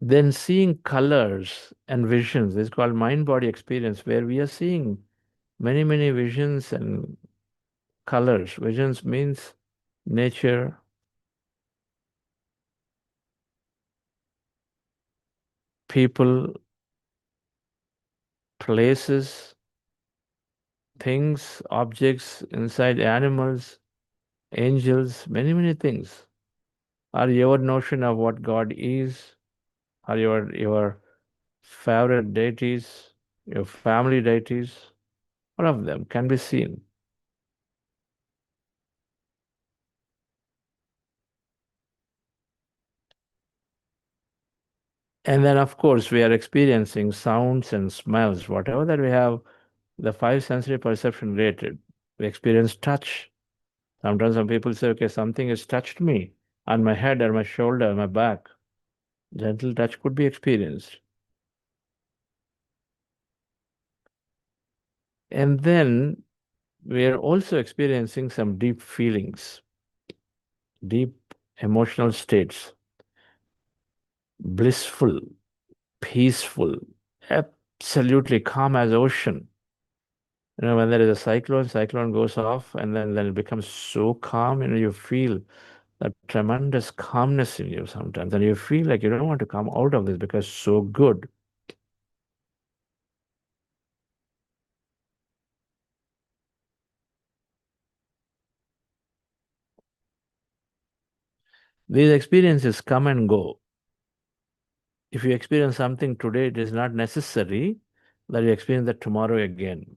Then seeing colors and visions is called mind body experience, where we are seeing many, many visions and colors. Visions means nature, people, places, things, objects, inside animals, angels, many, many things. Are your notion of what God is, are your favorite deities, your family deities, all of them can be seen. And then, of course, we are experiencing sounds and smells, whatever that we have, the five sensory perception related. We experience touch. Sometimes some people say, okay, something has touched me on my head or my shoulder, or my back. Gentle touch could be experienced. And then we are also experiencing some deep feelings, deep emotional states, blissful, peaceful, absolutely calm as ocean. When there is a cyclone goes off, and then it becomes so calm, you feel that tremendous calmness in you sometimes, and you feel like you don't want to come out of this because it's so good. These experiences come and go. If you experience something today, it is not necessary that you experience that tomorrow again.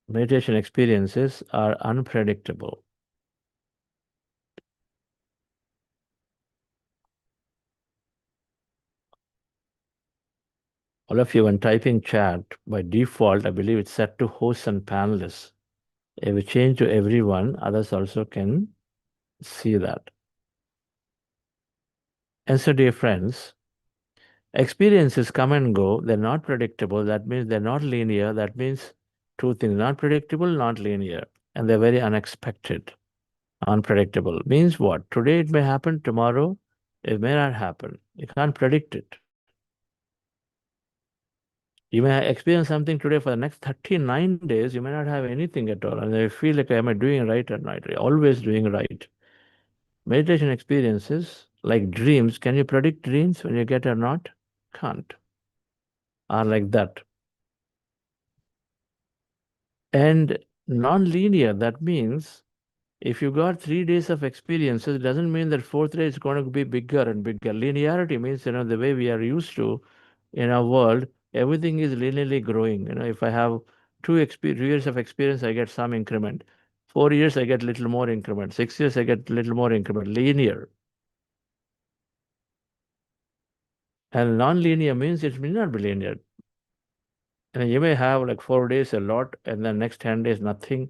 Meditation experiences are unpredictable. All of you, when typing chat, by default, I believe it's set to hosts and panelists. If we change to everyone, others also can see that. And so, dear friends, experiences come and go. They're not predictable. That means they're not linear. That means two things: not predictable, not linear. And they're very unexpected. Unpredictable means what? Today it may happen, tomorrow it may not happen. You can't predict it. You may experience something today for the next 39 days, you may not have anything at all. And you feel like, am I doing right or not? Always doing right. Meditation experiences, like dreams, can you predict dreams when you get or not? Can't. Are like that. And non-linear, that means if you got 3 days of experiences, it doesn't mean that fourth day is going to be bigger and bigger. Linearity means, the way we are used to in our world, everything is linearly growing. If I have 2 years of experience, I get some increment. 4 years, I get little more increment. 6 years, I get little more increment. Linear. And non-linear means it may not be linear. And you may have like 4 days a lot, and then next 10 days nothing.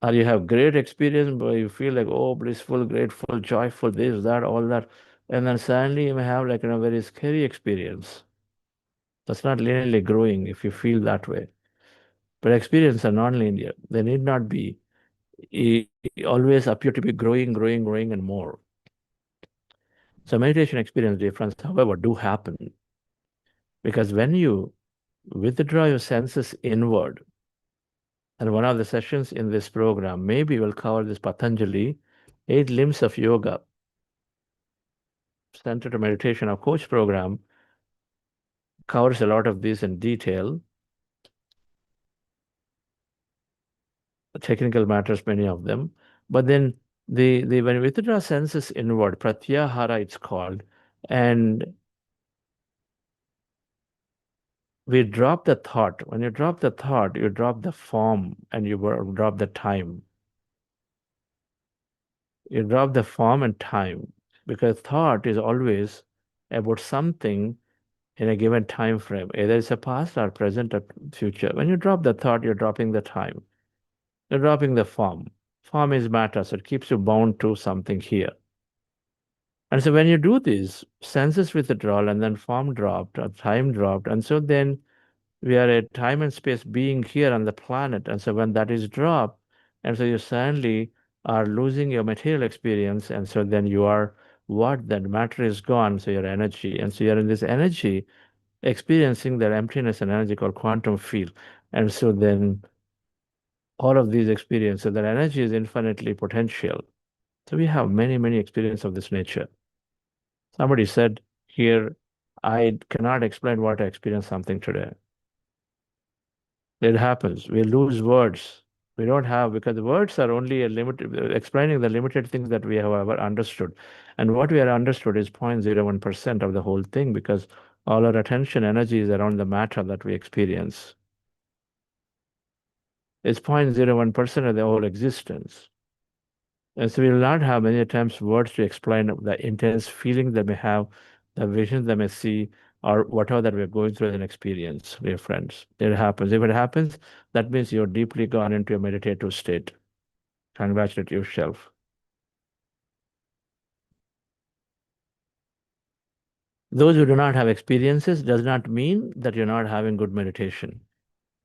Or you have great experience, but you feel like, oh, blissful, grateful, joyful, this, that, all that. And then suddenly you may have like a very scary experience. That's not linearly growing if you feel that way. But experiences are non-linear. They need not be always appear to be growing, growing, growing, and more. So meditation experience difference, however, do happen. Because when you withdraw your senses inward, and one of the sessions in this program, maybe we'll cover this Patanjali, 8 limbs of yoga, Center to Meditation, our coach program, covers a lot of this in detail. Technical matters, many of them. But then when we withdraw senses inward, pratyahara it's called, and we drop the thought. When you drop the thought, you drop the form and you drop the time. You drop the form and time because thought is always about something in a given time frame. Either it's a past or present or future. When you drop the thought, you're dropping the time. You're dropping the form. Form is matter, so it keeps you bound to something here. And so when you do this, senses withdrawal and then form dropped or time dropped, and so then we are a time and space being here on the planet. And so when that is dropped, and so you suddenly are losing your material experience, and so then you are what? That matter is gone, so your energy. And so you're in this energy experiencing that emptiness and energy called quantum field. And so then all of these experiences, that energy is infinitely potential. So we have many, many experiences of this nature. Somebody said here, I cannot explain what I experienced something today. It happens. We lose words. We don't have, because the words are only a limited, explaining the limited things that we have ever understood. And what we have understood is 0.01% of the whole thing, because all our attention energy is around the matter that we experience. It's 0.01% of the whole existence. And so we will not have many times words to explain the intense feeling they may have, the vision they may see, or whatever that we're going through as an experience, dear friends. It happens. If it happens, that means you're deeply gone into a meditative state. Congratulate yourself. Those who do not have experiences does not mean that you're not having good meditation.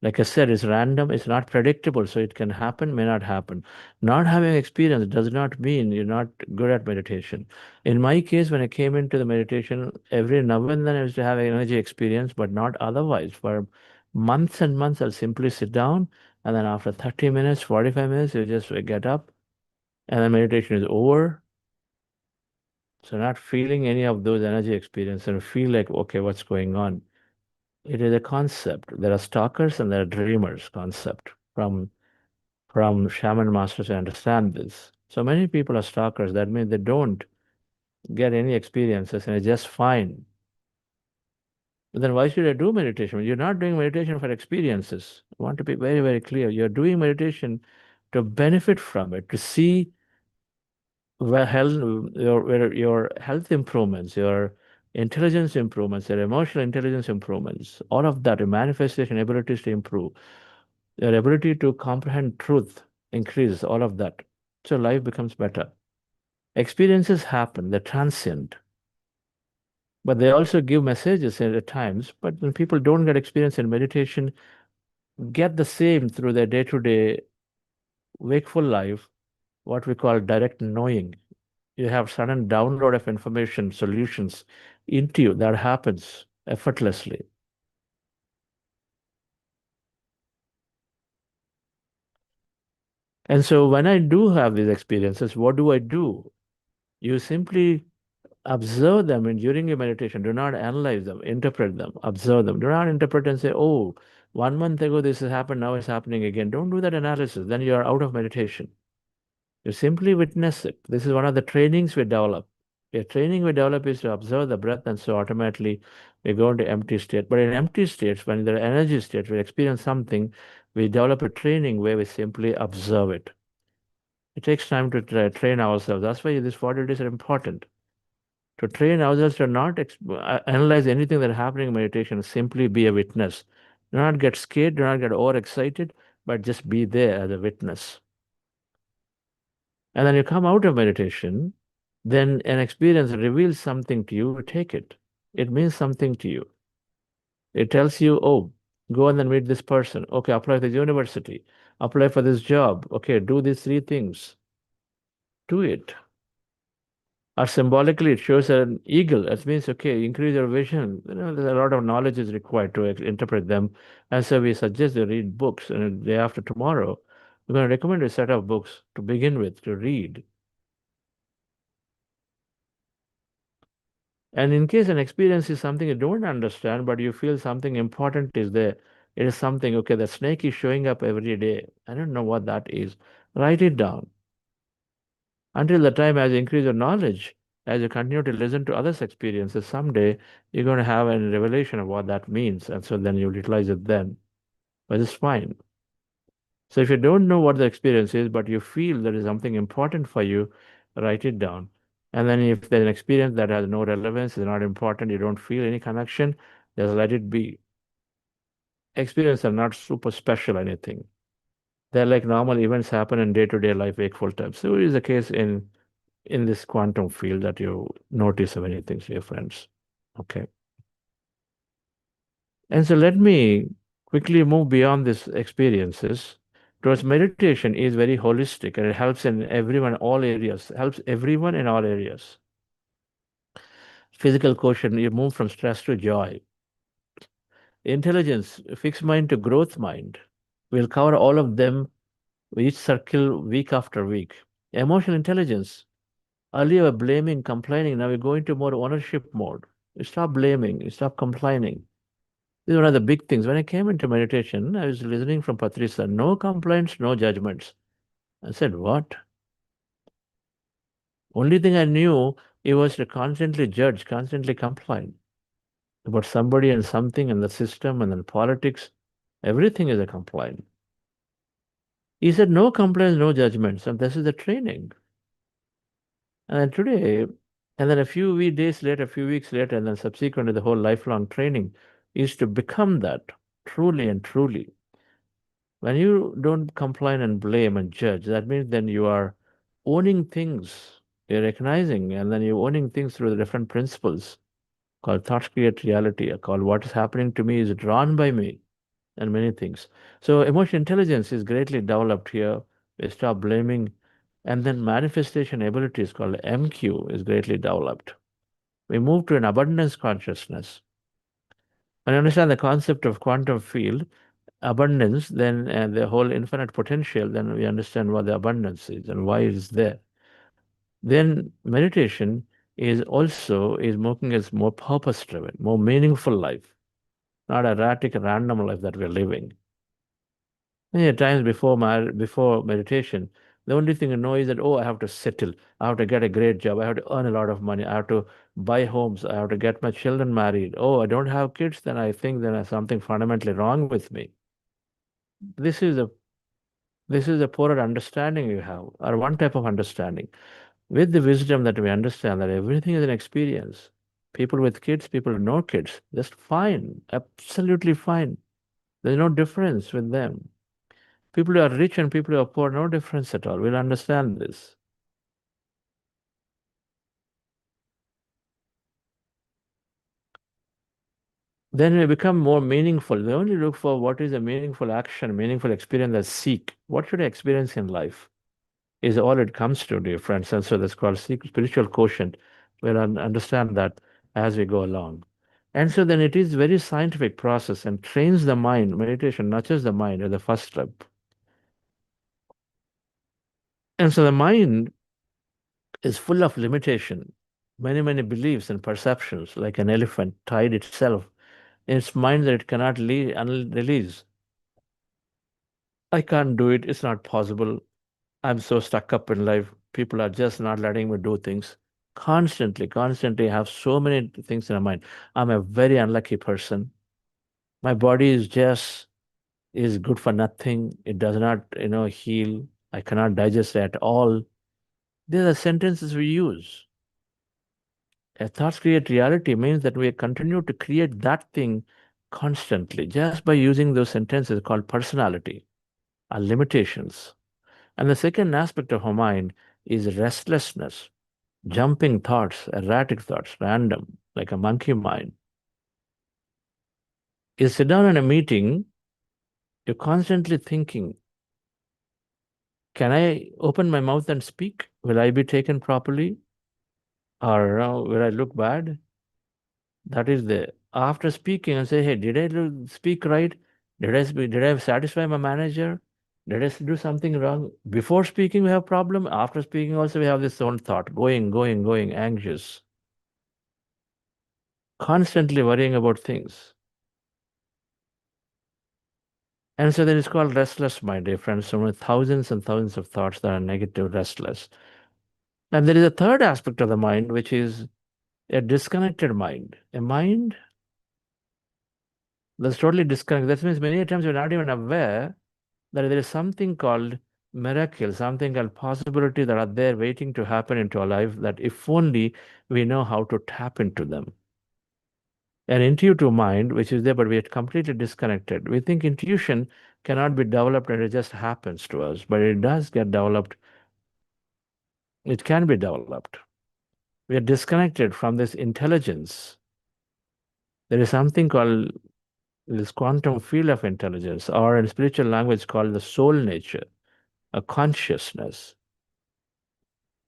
Like I said, it's random, it's not predictable, so it can happen, may not happen. Not having experience does not mean you're not good at meditation. In my case, when I came into the meditation, every now and then I used to have an energy experience, but not otherwise. For months and months, I'll simply sit down, and then after 30 minutes, 45 minutes, you just get up, and then meditation is over. So not feeling any of those energy experiences and feel like, okay, what's going on? It is a concept. There are stalkers and there are dreamers concept from shaman masters to understand this. So many people are stalkers. That means they don't get any experiences and it's just fine. But then why should I do meditation? You're not doing meditation for experiences. I want to be very, very clear. You're doing meditation to benefit from it, to see where your health improvements, your intelligence improvements, your emotional intelligence improvements, all of that, your manifestation abilities to improve, your ability to comprehend truth increases, all of that. So life becomes better. Experiences happen, they're transient, but they also give messages at times. But when people don't get experience in meditation, get the same through their day-to-day wakeful life, what we call direct knowing. You have sudden download of information, solutions into you. That happens effortlessly. And so when I do have these experiences, what do? You simply observe them and during your meditation. Do not analyze them, interpret them, observe them. Do not interpret and say, oh, 1 month ago this has happened, now it's happening again. Don't do that analysis. Then you are out of meditation. You simply witness it. This is one of the trainings we develop. A training we develop is to observe the breath, and so automatically we go into empty state. But in empty states, when there are energy states, we experience something, we develop a training where we simply observe it. It takes time to train ourselves. That's why these 40 days are important. To train ourselves to not analyze anything that is happening in meditation, simply be a witness. Do not get scared, do not get overexcited, but just be there as a witness. And then you come out of meditation, then an experience reveals something to you, take it. It means something to you. It tells you, oh, go and then meet this person. Okay, apply for this university. Apply for this job. Okay, do these 3 things. Do it. Or symbolically, it shows an eagle. That means, okay, increase your vision. There's a lot of knowledge is required to interpret them. And so we suggest you read books. And the day after tomorrow, we're going to recommend a set of books to begin with, to read. And in case an experience is something you don't understand, but you feel something important is there, it is something, okay, the snake is showing up every day. I don't know what that is. Write it down. Until the time as you increase your knowledge, as you continue to listen to others' experiences, someday you're going to have a revelation of what that means. And so then you'll utilize it then. But it's fine. So if you don't know what the experience is, but you feel there is something important for you, write it down. And then if there's an experience that has no relevance, is not important, you don't feel any connection, just let it be. Experiences are not super special anything. They're like normal events happen in day-to-day life, wakeful time. So it is the case in this quantum field that you notice many things, dear friends. Okay. And so let me quickly move beyond these experiences towards meditation is very holistic and it helps in everyone, all areas, helps everyone in all areas. Physical quotient, you move from stress to joy. Intelligence, fixed mind to growth mind. We'll cover all of them, each circle week after week. Emotional intelligence, earlier we were blaming, complaining, now we're going to more ownership mode. You stop blaming, you stop complaining. This is one of the big things. When I came into meditation, I was listening from Patricia, no complaints, no judgments. I said, what? Only thing I knew it was to constantly judge, constantly complain about somebody and something and the system and then politics. Everything is a complaint. He said, no complaints, no judgments. And this is the training. And then today, and then a few days later, a few weeks later, and then subsequently the whole lifelong training is to become that truly and truly. When you don't complain and blame and judge, that means then you are owning things, you're recognizing, and then you're owning things through the different principles called thoughts create reality, called what is happening to me is drawn by me, and many things. So emotional intelligence is greatly developed here. We stop blaming, and then manifestation abilities called MQ is greatly developed. We move to an abundance consciousness. When you understand the concept of quantum field, abundance, then the whole infinite potential, then we understand what the abundance is and why it is there. Then meditation is also is making us more purpose driven, more meaningful life, not erratic, random life that we're living. Many times before meditation, the only thing you know is that, oh, I have to settle, I have to get a great job, I have to earn a lot of money, I have to buy homes, I have to get my children married. Oh, I don't have kids, then I think there's something fundamentally wrong with me. This is a poorer understanding you have, or one type of understanding. With the wisdom that we understand that everything is an experience. People with kids, people with no kids, just fine, absolutely fine. There's no difference with them. People who are rich and people who are poor, no difference at all. We'll understand this. Then we become more meaningful. We only look for what is a meaningful action, meaningful experience that seek. What should I experience in life? Is all it comes to, dear friends. And so that's called spiritual quotient. We'll understand that as we go along. And so then it is very scientific process and trains the mind. Meditation nurtures the mind as the first step. And so the mind is full of limitation, many beliefs and perceptions, like an elephant tied itself in its mind that it cannot release. I can't do it. It's not possible. I'm so stuck up in life. People are just not letting me do things. Constantly have so many things in my mind. I'm a very unlucky person. My body is good for nothing. It does not, heal. I cannot digest at all. These are sentences we use. A thoughts create reality means that we continue to create that thing constantly just by using those sentences called personality, our limitations. And the second aspect of our mind is restlessness, jumping thoughts, erratic thoughts, random, like a monkey mind. You sit down in a meeting, you're constantly thinking, can I open my mouth and speak? Will I be taken properly? Or will I look bad? That is the after speaking and say, hey, did I speak right? Did I satisfy my manager? Did I do something wrong? Before speaking, we have problem. After speaking, also we have this own thought, going, anxious, constantly worrying about things. And so then it's called restless mind, dear friends. So many thousands and thousands of thoughts that are negative, restless. And there is a third aspect of the mind, which is a disconnected mind. A mind that's totally disconnected. That means many times we're not even aware that there is something called miracle, something called possibility that are there waiting to happen into our life, that if only we know how to tap into them. An intuitive mind, which is there, but we are completely disconnected. We think intuition cannot be developed and it just happens to us, but it does get developed. It can be developed. We are disconnected from this intelligence. There is something called this quantum field of intelligence, or in spiritual language called the soul nature, a consciousness.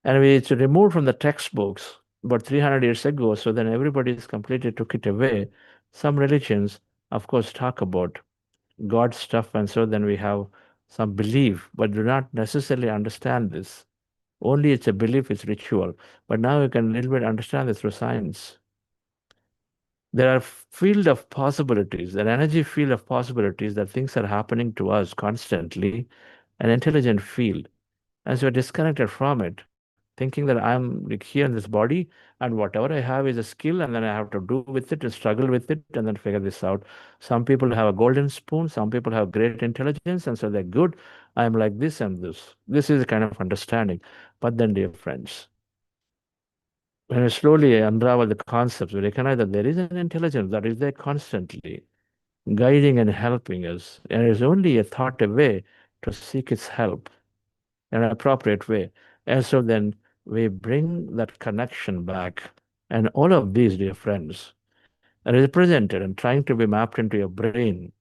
And it's removed from the textbooks about 300 years ago, so then everybody completely took it away. Some religions, of course, talk about God stuff, and so then we have some belief, but do not necessarily understand this. Only it's a belief, it's ritual. But now you can a little bit understand this through science. There are field of possibilities, an energy field of possibilities that things are happening to us constantly, an intelligent field. As we're disconnected from it, thinking that I'm like here in this body and whatever I have is a skill and then I have to do with it and struggle with it and then figure this out. Some people have a golden spoon, some people have great intelligence and so they're good. I'm like this and this. This is a kind of understanding. But then, dear friends, when we slowly unravel the concepts, we recognize that there is an intelligence that is there constantly, guiding and helping us. And it is only a thought away to seek its help in an appropriate way. And so then we bring that connection back. And all of these, dear friends, are represented and trying to be mapped into your brain.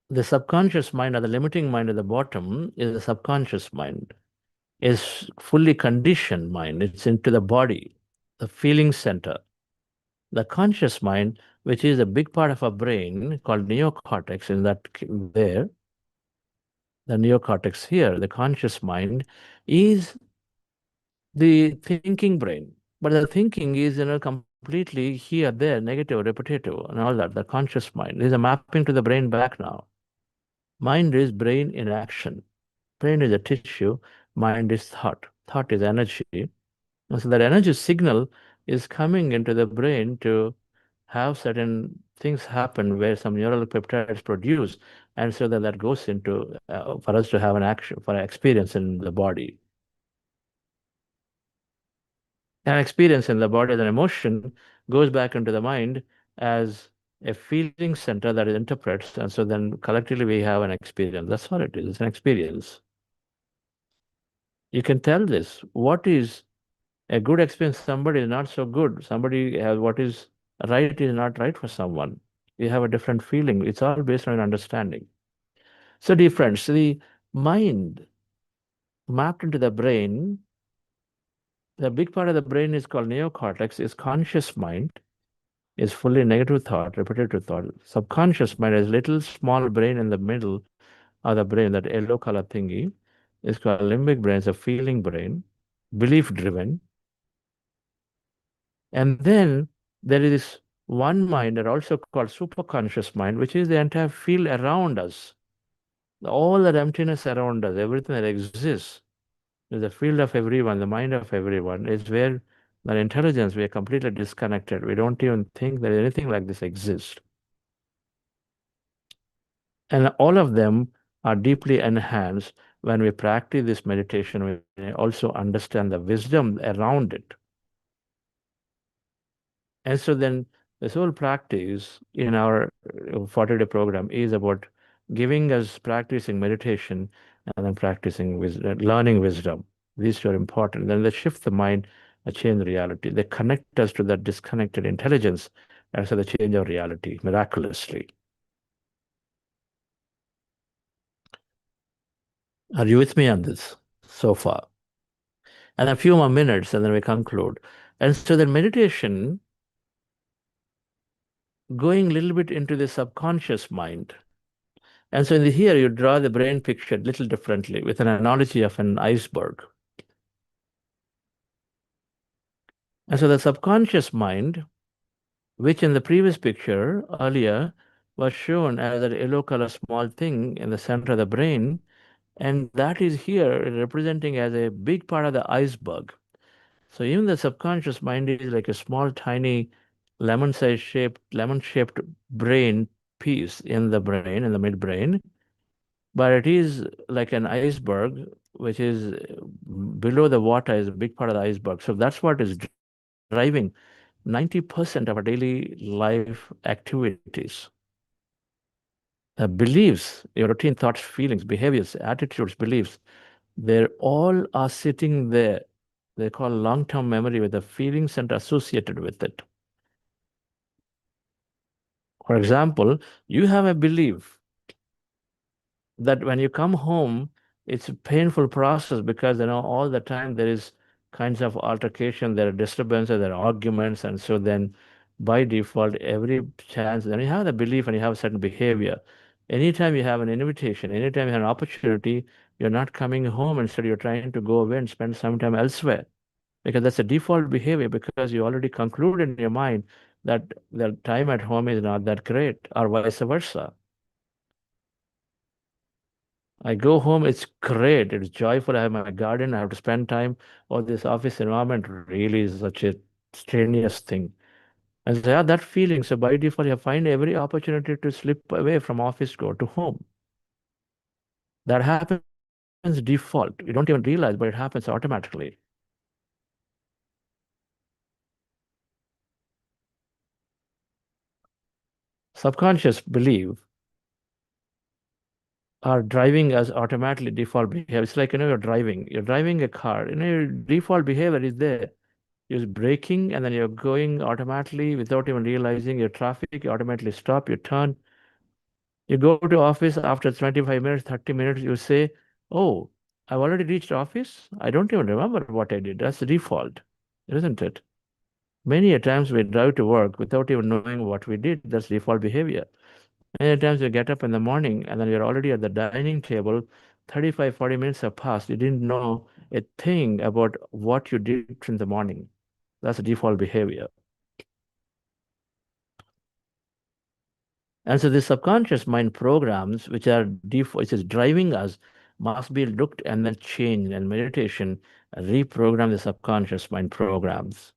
The subconscious mind, or the limiting mind at the bottom, is the subconscious mind, is fully conditioned mind. It's into the body, the feeling center. The conscious mind, which is a big part of our brain called neocortex, in that there, the neocortex here, the conscious mind, is the thinking brain. But the thinking is, completely here, there, negative, repetitive, and all that. The conscious mind. There's a mapping to the brain back now. Mind is brain in action. Brain is a tissue. Mind is thought. Thought is energy. And so that energy signal is coming into the brain to have certain things happen where some neural peptides produce, and so that goes into for us to have an action, for an experience in the body. An experience in the body as an emotion goes back into the mind as a feeling center that it interprets, and so then collectively we have an experience. That's all it is. It's an experience. You can tell this. What is a good experience? Somebody is not so good. Somebody has what is right is not right for someone. You have a different feeling. It's all based on an understanding. So, dear friends, the mind mapped into the brain, the big part of the brain is called neocortex, is conscious mind, is fully negative thought, repetitive thought. Subconscious mind is little small brain in the middle of the brain, that yellow color thingy, is called limbic brain, it's a feeling brain, belief driven. And then there is one mind that also called superconscious mind, which is the entire field around us. All that emptiness around us, everything that exists, is the field of everyone, the mind of everyone, is where the intelligence, we are completely disconnected. We don't even think that anything like this exists. And all of them are deeply enhanced when we practice this meditation. We also understand the wisdom around it. And so then this whole practice in our 40-day program is about giving us practicing meditation and then practicing wisdom, learning wisdom. These two are important. Then they shift the mind, they change reality. They connect us to that disconnected intelligence, and so they change our reality miraculously. Are you with me on this so far? And a few more minutes, and then we conclude. And so the meditation, going a little bit into the subconscious mind. And so in here, you draw the brain picture a little differently with an analogy of an iceberg. And so the subconscious mind, which in the previous picture earlier was shown as a yellow color small thing in the center of the brain, and that is here representing as a big part of the iceberg. So even the subconscious mind is like a small, tiny lemon-shaped brain piece in the brain, in the midbrain, but it is like an iceberg, which is below the water is a big part of the iceberg. So that's what is driving 90% of our daily life activities. Beliefs, your routine thoughts, feelings, behaviors, attitudes, beliefs, they all are sitting there. They call long-term memory with the feelings and associated with it. For example, you have a belief that when you come home, it's a painful process because all the time there is kinds of altercation, there are disturbances, there are arguments, and so then by default, every chance, then you have the belief and you have a certain behavior. Anytime you have an invitation, anytime you have an opportunity, you're not coming home. Instead, you're trying to go away and spend some time elsewhere, because that's a default behavior, because you already conclude in your mind that the time at home is not that great, or vice versa. I go home, it's great, it's joyful. I have my garden, I have to spend time. Or this office environment really is such a strenuous thing. And so, yeah, that feeling. So by default, you find every opportunity to slip away from office, go to home. That happens default. You don't even realize, but it happens automatically. Subconscious belief are driving as automatically default behavior. It's like, you're driving a car, your default behavior is there. You're braking and then you're going automatically without even realizing your traffic. You automatically stop, you turn. You go to office after 25 minutes, 30 minutes, you say, oh, I've already reached office. I don't even remember what I did. That's the default, isn't it? Many a times we drive to work without even knowing what we did. That's default behavior. Many times you get up in the morning and then you're already at the dining table. 35, 40 minutes have passed. You didn't know a thing about what you did in the morning. That's default behavior. And so the subconscious mind programs, which is driving us, must be looked and then changed. And meditation reprogram the subconscious mind programs.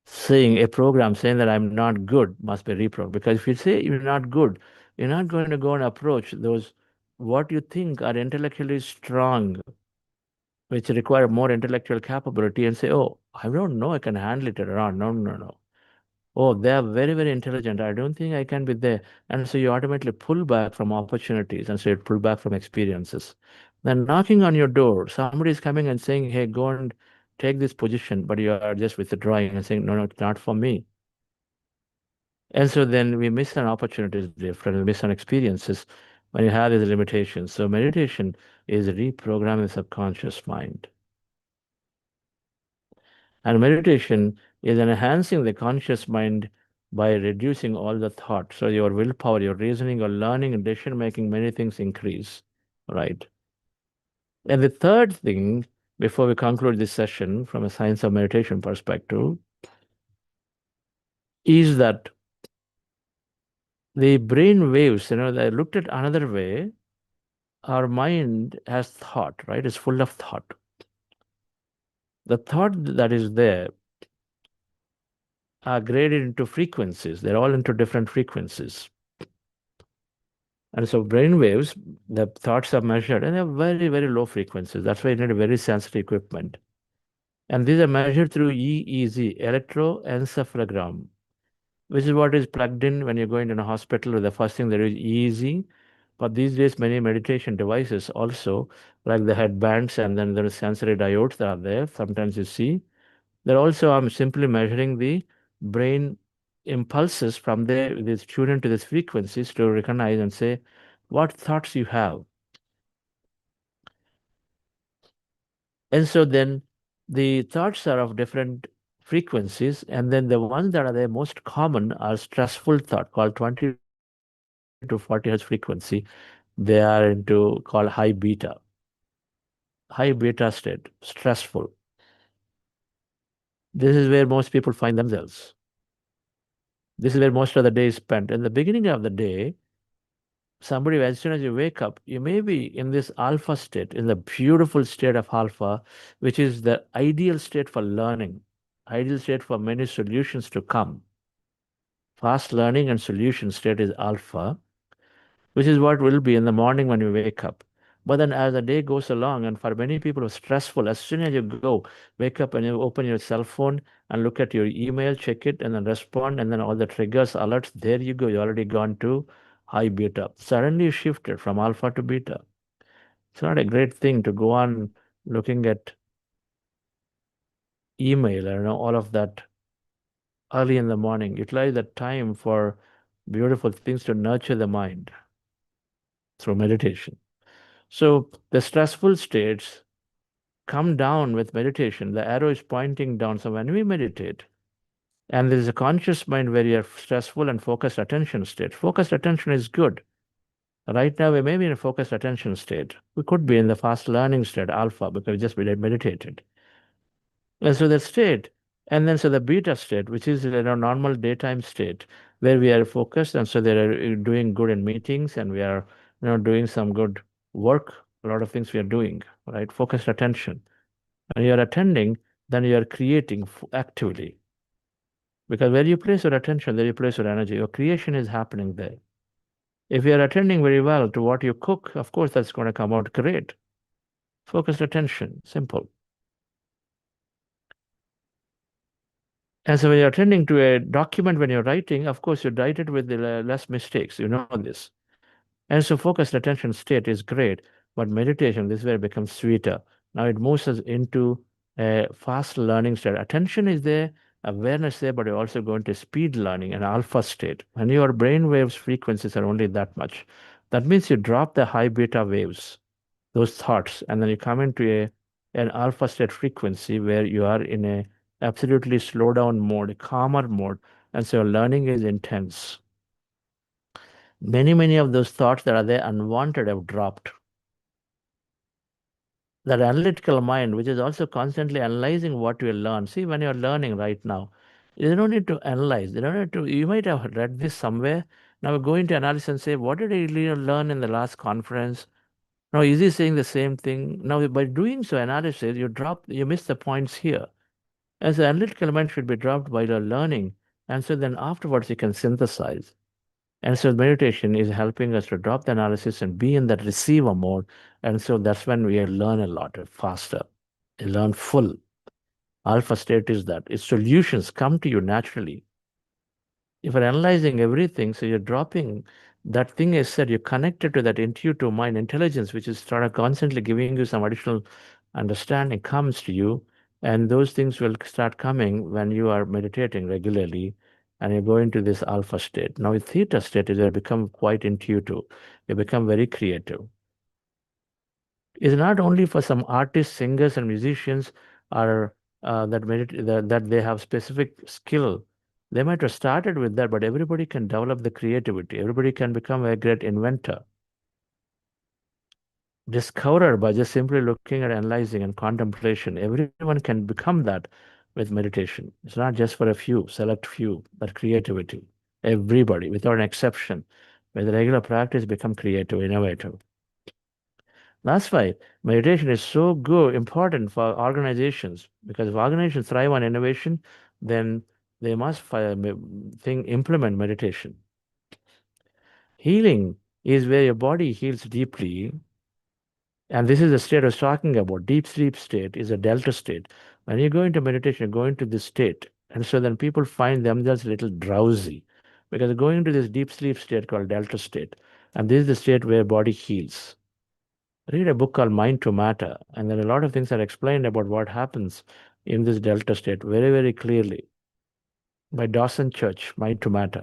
Saying that I'm not good must be reprogrammed. Because if you say you're not good, you're not going to go and approach those what you think are intellectually strong, which require more intellectual capability, and say, oh, I don't know, I can handle it around. No, no, no. Oh, they are very, very intelligent. I don't think I can be there. And so you automatically pull back from opportunities, and so you pull back from experiences. Then knocking on your door, somebody is coming and saying, hey, go and take this position, but you are just withdrawing and saying, no, no, it's not for me. And so then we miss an opportunities different, we miss an experiences when you have these limitations. So meditation is reprogramming the subconscious mind. And meditation is enhancing the conscious mind by reducing all the thought. So your willpower, your reasoning, your learning and decision making, many things increase, right? And the third thing, before we conclude this session from a science of meditation perspective, is that the brain waves, they looked at another way. Our mind has thought, right? It's full of thought. The thought that is there are graded into frequencies. They're all into different frequencies. And so brain waves, the thoughts are measured and they're very, very low frequencies. That's why you need a very sensitive equipment. And these are measured through EEG, electroencephalogram, which is what is plugged in when you're going to a hospital. The first thing there is EEG. But these days, many meditation devices also, like the headbands, and then there are sensory diodes that are there. Sometimes you see. They're also, I'm simply measuring the brain impulses from there. This tune into these frequencies to recognize and say what thoughts you have. And so then the thoughts are of different frequencies, and then the ones that are the most common are stressful thought, called 20 to 40 hertz frequency. They are into called high beta state, stressful. This is where most people find themselves. This is where most of the day is spent. In the beginning of the day, somebody, as soon as you wake up, you may be in this alpha state, in the beautiful state of alpha, which is the ideal state for learning, ideal state for many solutions to come. Fast learning and solution state is alpha, which is what will be in the morning when you wake up. But then as the day goes along, and for many people it's stressful, as soon as you wake up and you open your cell phone and look at your email, check it, and then respond, and then all the triggers, alerts, there you go, you already gone to high beta. Suddenly you shifted from alpha to beta. It's not a great thing to go on looking at email and all of that early in the morning. Utilize that time for beautiful things to nurture the mind through meditation. So the stressful states come down with meditation. The arrow is pointing down. So when we meditate, and there is a conscious mind where you are stressful and focused attention state. Focused attention is good. Right now, we may be in a focused attention state. We could be in the fast learning state, alpha, because we just meditated. And so the state, and then so the beta state, which is a normal daytime state, where we are focused, and so they are doing good in meetings, and we are doing some good work. A lot of things we are doing, right? Focused attention. And you are attending, then you are creating actively. Because where you place your attention, there you place your energy. Your creation is happening there. If you're attending very well to what you cook, of course, that's going to come out great. Focused attention, simple. And so when you're attending to a document, when you're writing, of course, you write it with less mistakes. You know this. And so focused attention state is great, but meditation, this is where it becomes sweeter. Now it moves us into a fast learning state. Attention is there, awareness there, but you're also going to speed learning, an alpha state. And your brain waves frequencies are only that much. That means you drop the high beta waves, those thoughts, and then you come into an alpha state frequency where you are in a absolutely slow down mode, a calmer mode, and so your learning is intense. Many of those thoughts that are there unwanted have dropped. That analytical mind, which is also constantly analyzing what you learn. See, when you're learning right now, you don't need to analyze. You don't need to. You might have read this somewhere. Now go into analysis and say, what did I really learn in the last conference? Now, is he saying the same thing? Now, by doing so analysis, you miss the points here. As the analytical mind should be dropped while you're learning, and so then afterwards you can synthesize. And so meditation is helping us to drop the analysis and be in that receiver mode. And so that's when we learn a lot faster. You learn full. Alpha state is that. Its solutions come to you naturally. If you're analyzing everything, so you're dropping that thing is said, you're connected to that intuitive mind intelligence, which is sort of constantly giving you some additional understanding comes to you. And those things will start coming when you are meditating regularly and you go into this alpha state. Now, with theta state is where you become quite intuitive. You become very creative. It's not only for some artists, singers, and musicians are that they have specific skill. They might have started with that, but everybody can develop the creativity. Everybody can become a great inventor. Discoverer by just simply looking at analyzing and contemplation. Everyone can become that with meditation. It's not just for a few, select few, but creativity. Everybody, without an exception, with regular practice, become creative, innovative. That's why meditation is so good, important for organizations, because if organizations thrive on innovation, then they must implement meditation. Healing is where your body heals deeply. And this is the state I was talking about. Deep sleep state is a delta state. When you go into meditation, you go into this state. And so then people find themselves a little drowsy because they're going into this deep sleep state called delta state. And this is the state where body heals. Read a book called Mind to Matter, and then a lot of things are explained about what happens in this delta state very clearly by Dawson Church, Mind to Matter.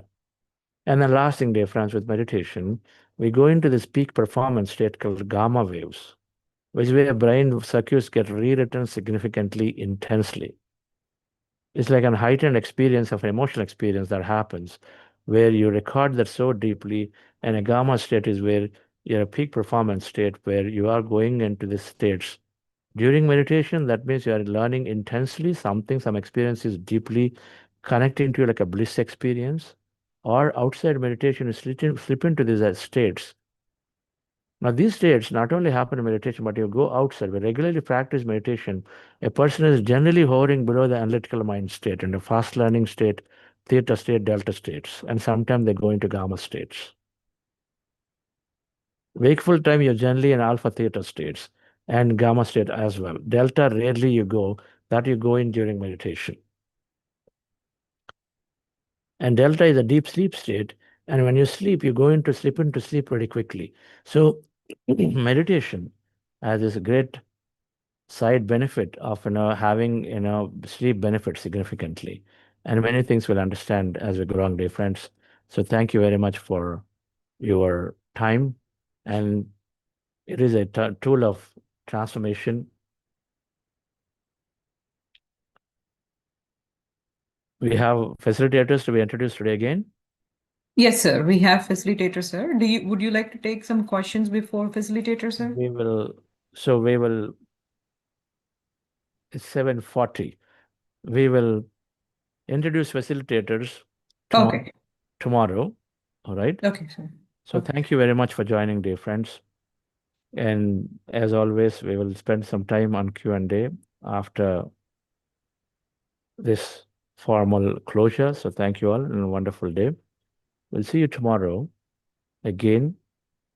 And then last thing, dear friends, with meditation, we go into this peak performance state called gamma waves, which is where brain circuits get rewritten significantly, intensely. It's like a heightened experience of an emotional experience that happens where you record that so deeply, and a gamma state is where you're a peak performance state where you are going into these states. During meditation, that means you are learning intensely something, some experience is deeply connecting to you like a bliss experience. Or outside meditation, you slip into these states. Now, these states not only happen in meditation, but you go outside. We regularly practice meditation. A person is generally hovering below the analytical mind state and a fast learning state, theta state, delta states, and sometimes they go into gamma states. Wakeful time, you're generally in alpha theta states and gamma state as well. Delta, rarely you go, that you go in during meditation. And delta is a deep sleep state. And when you sleep, you go into slip very quickly. So meditation has this great side benefit of having sleep benefit significantly. And many things we'll understand as we go along, dear friends. So thank you very much for your time. And it is a tool of transformation. We have facilitators to be introduced today again. Yes, sir. We have facilitator, sir. Would you like to take some questions before facilitator, sir? We will, it's 7:40. We will introduce facilitators Okay. tomorrow. All right. Okay, sir. So Okay. thank you very much for joining, dear friends. And as always, we will spend some time on Q&A after this formal closure. So thank you all and a wonderful day. We'll see you tomorrow. Again,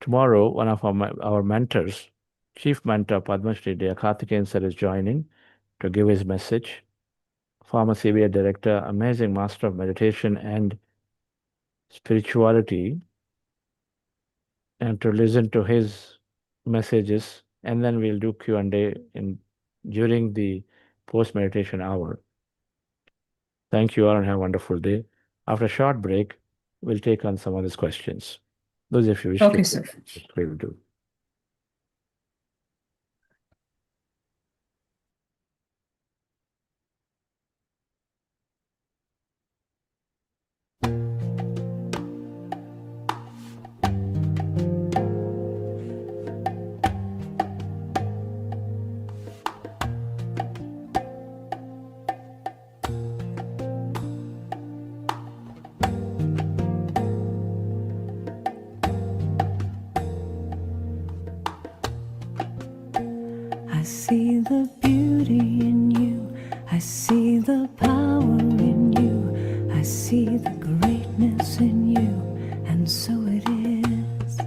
tomorrow, one of our mentors, Chief Mentor Padma Shri Karthikeyan sir is joining to give his message. Former CBI Director, amazing master of meditation and spirituality, and to listen to his messages, and then we'll do Q&A during the post-meditation hour. Thank you all and have a wonderful day. After a short break, we'll take on some of these questions. Those if you wish Okay, to, sir. we'll do. I see the beauty in you. I see the power in you. I see the greatness in you, and so it is.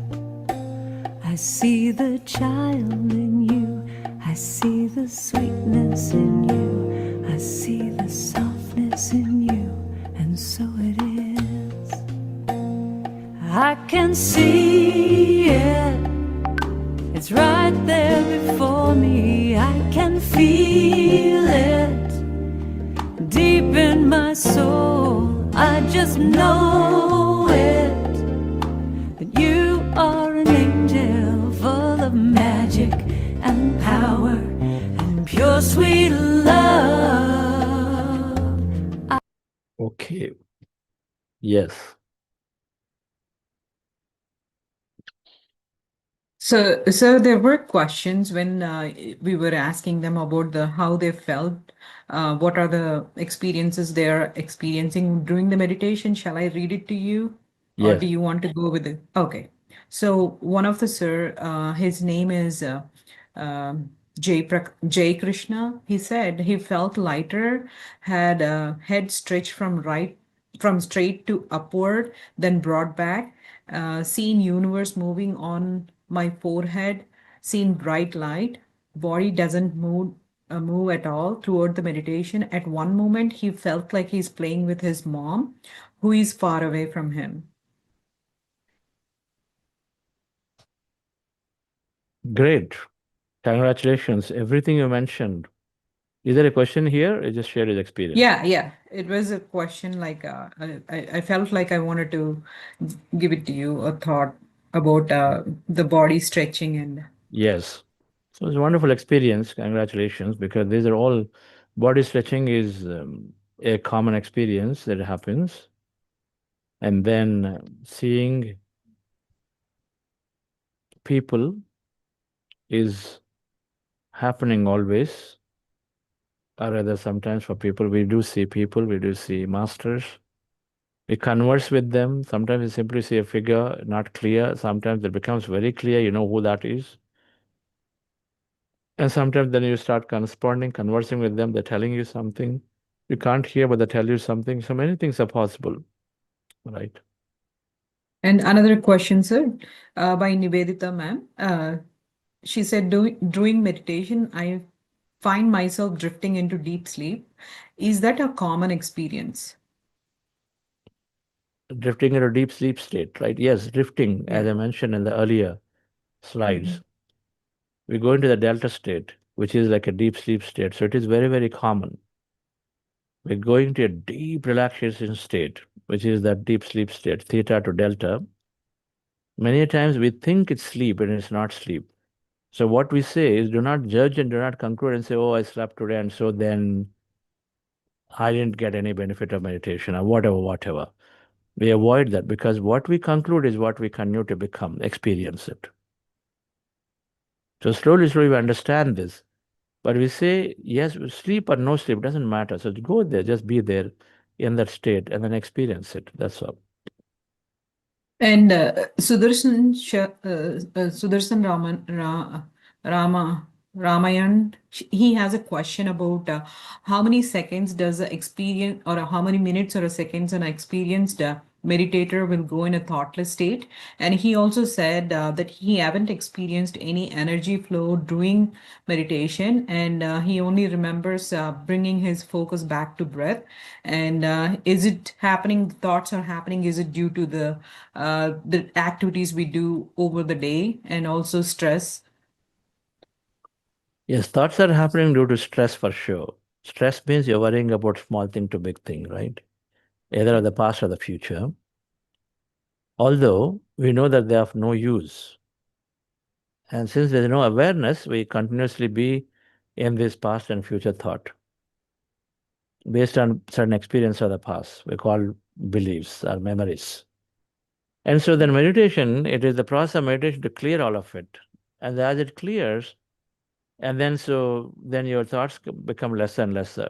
I see the child in you. I see the sweetness in you. I see the softness in you, and so it is. I can see it. It's right there before me. I can feel it deep in my soul. I just know it, that you are an angel full of magic and power and pure sweet love. Okay. Yes. So, there were questions when we were asking them about how they felt, what are the experiences they're experiencing during the meditation. Shall I read it to you, or Yes. do you want to go with it? Okay. So one of the sir, his name is Jay Krishna. He said he felt lighter, had head stretched from straight to upward, then brought back. Seen universe moving on my forehead, seen bright light. Body doesn't move at all throughout the meditation. At one moment, he felt like he's playing with his mom, who is far away from him. Great. Congratulations. Everything you mentioned. Is there a question here? Or just share his experience? Yeah. It was a question like I felt like I wanted to give it to you, a thought about the body stretching and Yes. So it's a wonderful experience. Congratulations, because these are all body stretching is a common experience that happens. And then seeing people is happening always, or rather, sometimes for people, we do see people, we do see masters. We converse with them. Sometimes we simply see a figure not clear. Sometimes it becomes very clear, you know who that is. And sometimes then you start corresponding, conversing with them. They're telling you something. You can't hear, but they tell you something. So many things are possible, right? And another question, sir, by Nivedita ma'am. She said, doing meditation, I find myself drifting into deep sleep. Is that a common experience? Drifting into a deep sleep state, right? Yes, drifting, as Yeah. I mentioned in the earlier slides. We go into the delta state, which is like a deep sleep state. So it is very, very common. We're going to a deep relaxation state, which is that deep sleep state, theta to delta. Many times we think it's sleep and it's not sleep. So what we say is do not judge and do not conclude and say, oh, I slept today, and so then I didn't get any benefit of meditation or whatever. We avoid that, because what we conclude is what we continue to become, experience it. So slowly we understand this. But we say, yes, sleep or no sleep, doesn't matter. So go there, just be there in that state and then experience it. That's all. And Sudarshan Rama Ramayan, he has a question about how many seconds does the experience, or how many minutes or seconds an experienced meditator will go in a thoughtless state. And he also said that he haven't experienced any energy flow during meditation, and he only remembers bringing his focus back to breath. And is it happening? Thoughts are happening. Is it due to the activities we do over the day and also stress? Yes, thoughts are happening due to stress for sure. Stress means you're worrying about small thing to big thing, right? Either of the past or the future. Although we know that they have no use. And since there's no awareness, we continuously be in this past and future thought based on certain experience of the past. We call beliefs or memories. And so then meditation, it is the process of meditation to clear all of it. And as it clears, and then your thoughts become lesser and lesser.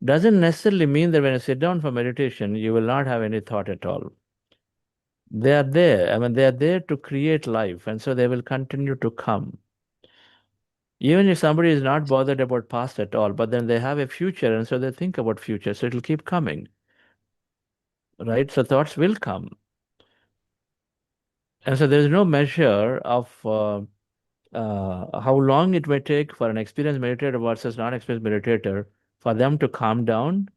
Doesn't necessarily mean that when you sit down for meditation, you will not have any thought at all. They are there. I mean, they are there to create life, and so they will continue to come. Even if somebody is not bothered about past at all, but then they have a future, and so they think about future, so it'll keep coming. Right? So thoughts will come. And so there's no measure of how long it may take for an experienced meditator versus non-experienced meditator for them to calm down.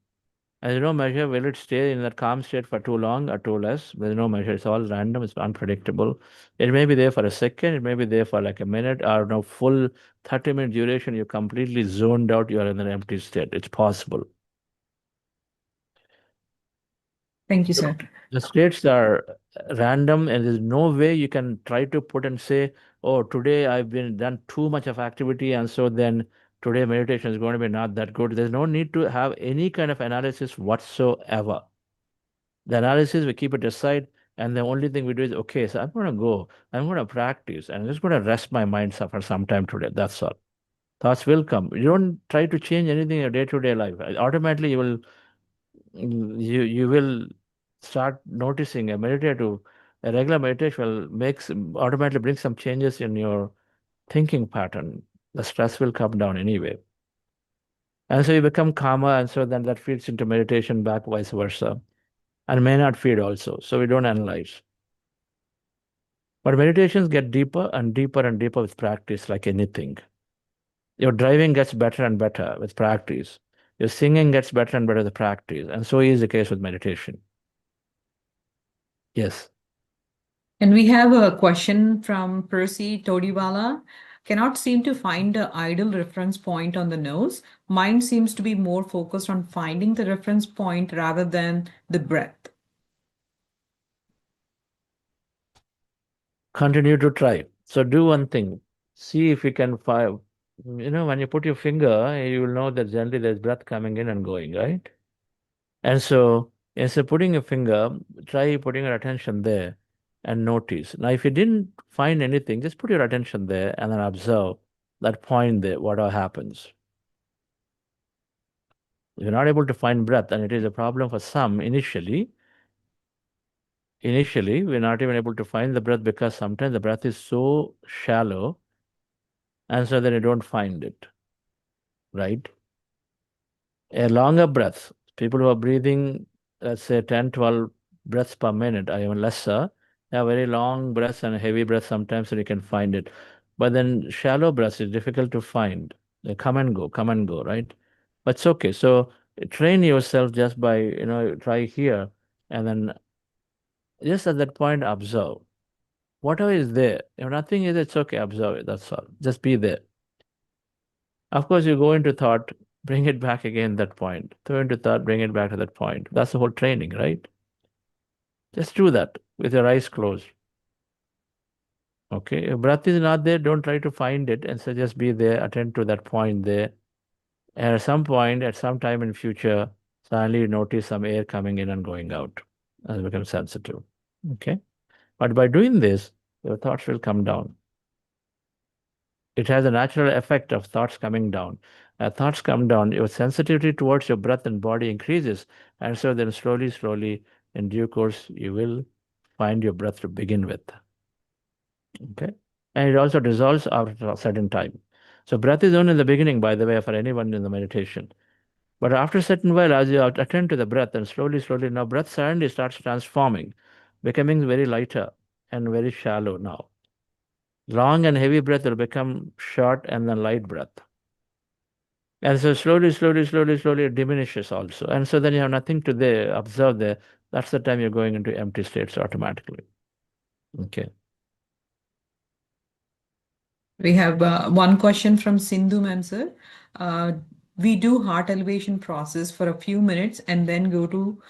And there's no measure will it stay in that calm state for too long or too less. There's no measure. It's all random. It's unpredictable. It may be there for a second. It may be there for like a minute or no full 30-minute duration. You're completely zoned out. You're in an empty state. It's possible. Thank you, sir. The states are random, and there's no way you can try to put and say, oh, today I've been done too much of activity, and so then today meditation is going to be not that good. There's no need to have any kind of analysis whatsoever. The analysis, we keep it aside, and the only thing we do is, okay, so I'm going to go, I'm going to practice, and I'm just going to rest my mind for some time today. That's all. Thoughts will come. You don't try to change anything in your day-to-day life. Automatically, you will start noticing a regular meditation will automatically bring some changes in your thinking pattern. The stress will come down anyway. And so you become calmer, and so then that feeds into meditation back, vice versa. And may not feed also. So we don't analyze. But meditations get deeper and deeper and deeper with practice, like anything. Your driving gets better and better with practice. Your singing gets better and better with practice. And so is the case with meditation. Yes. And we have a question from Percy Todiwala. Cannot seem to find the ideal reference point on the nose. Mind seems to be more focused on finding the reference point rather than the breath. Continue to try. So do one thing. See if you can find, when you put your finger, you will know that generally there's breath coming in and going, right? And so instead of putting your finger, try putting your attention there and notice. Now, if you didn't find anything, just put your attention there and then observe that point there, what happens. If you're not able to find breath, and it is a problem for some initially, we're not even able to find the breath because sometimes the breath is so shallow, and so then you don't find it, right? A longer breath, people who are breathing, let's say 10, 12 breaths per minute or even lesser, they have very long breaths and heavy breaths sometimes, and you can find it. But then shallow breaths is difficult to find. They come and go, right? But it's okay. So train yourself just by, try here, and then just at that point, observe. Whatever is there, if nothing is, it's okay, observe it, that's all. Just be there. Of course, you go into thought, bring it back again that point. Throw into thought, bring it back to that point. That's the whole training, right? Just do that with your eyes closed. Okay, if breath is not there, don't try to find it, and so just be there, attend to that point there. And at some point, at some time in future, suddenly you notice some air coming in and going out, and become sensitive. Okay, but by doing this, your thoughts will come down. It has a natural effect of thoughts coming down. As thoughts come down, your sensitivity towards your breath and body increases. And so then slowly, in due course, you will find your breath to begin with. Okay. And it also dissolves after a certain time. So breath is only in the beginning, by the way, for anyone in the meditation. But after a certain while, as you attend to the breath and slowly, slowly, now breath suddenly starts transforming, becoming very lighter and very shallow now. Long and heavy breath will become short and then light breath. And so slowly, slowly, slowly, slowly it diminishes also. And so then you have nothing to there, observe there. That's the time you're going into empty states automatically. Okay. We have one question from Sindhu ma'am, sir. We do heart elevation process for a few minutes and then go to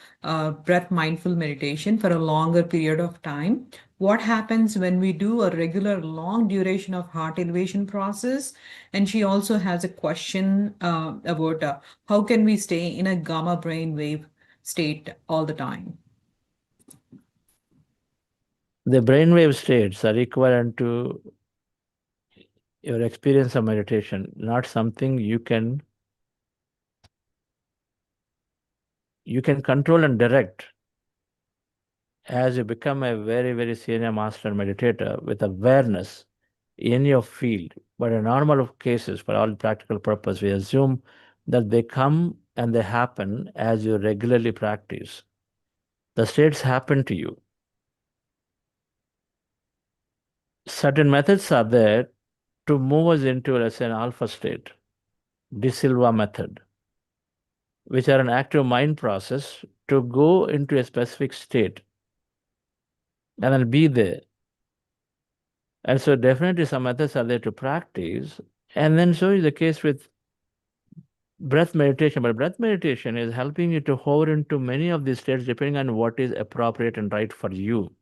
breath mindful meditation for a longer period of time. What happens when we do a regular long duration of heart elevation process? And she also has a question about how can we stay in a gamma brainwave state all the time? The brainwave states are equivalent to your experience of meditation, not something you can control and direct. As you become a very, very senior master meditator with awareness in your field, but in normal cases, for all practical purpose, we assume that they come and they happen as you regularly practice. The states happen to you. Certain methods are there to move us into, let's say, an alpha state, De Silva method, which are an active mind process to go into a specific state and then be there. And so definitely some methods are there to practice. And then so is the case with breath meditation. But breath meditation is helping you to hover into many of these states depending on what is appropriate and right for you.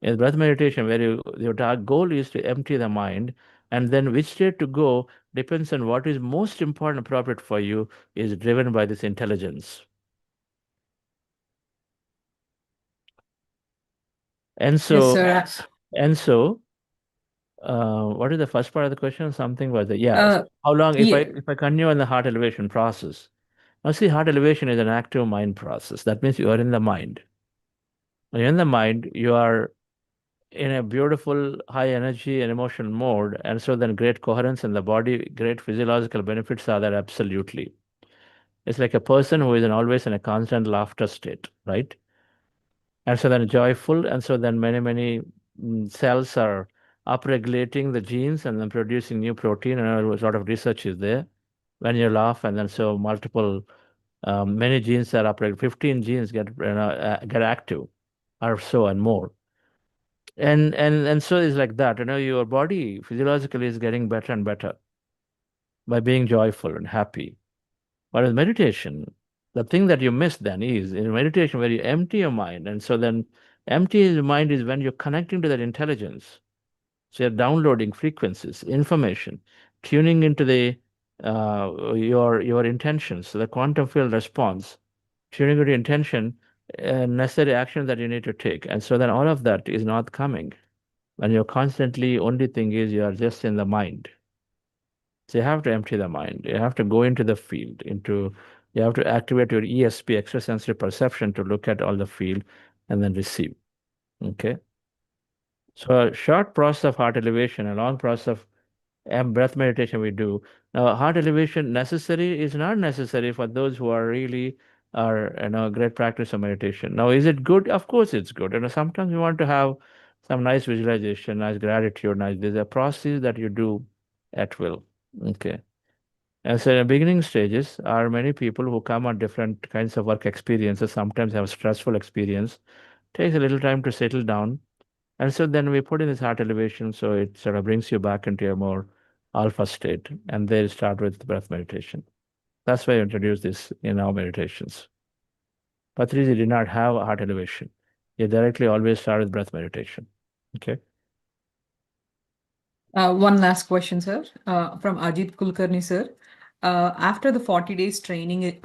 In breath meditation, where your goal is to empty the mind, and then which state to go depends on what is most important, appropriate for you, is driven by this intelligence. And so, Yes, sir. and so, what is the first part of the question? Something was that, yeah. Uh, How long, yeah. if I continue in the heart elevation process? Now, see, heart elevation is an active mind process. That means you are in the mind. When you're in the mind, you are in a beautiful high energy and emotional mode, and so then great coherence in the body, great physiological benefits are there absolutely. It's like a person who is always in a constant laughter state, right? And so then joyful, and so then many cells are upregulating the genes and then producing new protein, and a lot of research is there when you laugh, and then so multiple many genes are upregulated. 15 genes get active, or so and more. And so it's like that. Your body physiologically is getting better and better by being joyful and happy. But with meditation, the thing that you miss then is in meditation where you empty your mind, and so then empty your mind is when you're connecting to that intelligence. So you're downloading frequencies, information, tuning into the your intentions, so the quantum field response, tuning into intention, necessary action that you need to take, and so then all of that is not coming. When you're constantly, only thing is you are just in the mind. So you have to empty the mind. You have to go into the field, you have to activate your ESP, extrasensory perception, to look at all the field and then receive. Okay. So a short process of heart elevation, a long process of breath meditation we do. Now, heart elevation necessary is not necessary for those who are really great practice of meditation. Now, is it good? Of course, it's good. Sometimes you want to have some nice visualization, nice gratitude, nice. There's a process that you do at will. Okay. And so in the beginning stages are many people who come on different kinds of work experiences, sometimes have a stressful experience, takes a little time to settle down. And so then we put in this heart elevation, so it sort of brings you back into a more alpha state. And they start with breath meditation. That's why I introduced this in our meditations. Patriji did not have a heart elevation. He directly always started with breath meditation. Okay. One last question, sir, from Ajit Kulkarni, sir. After the 40 days training,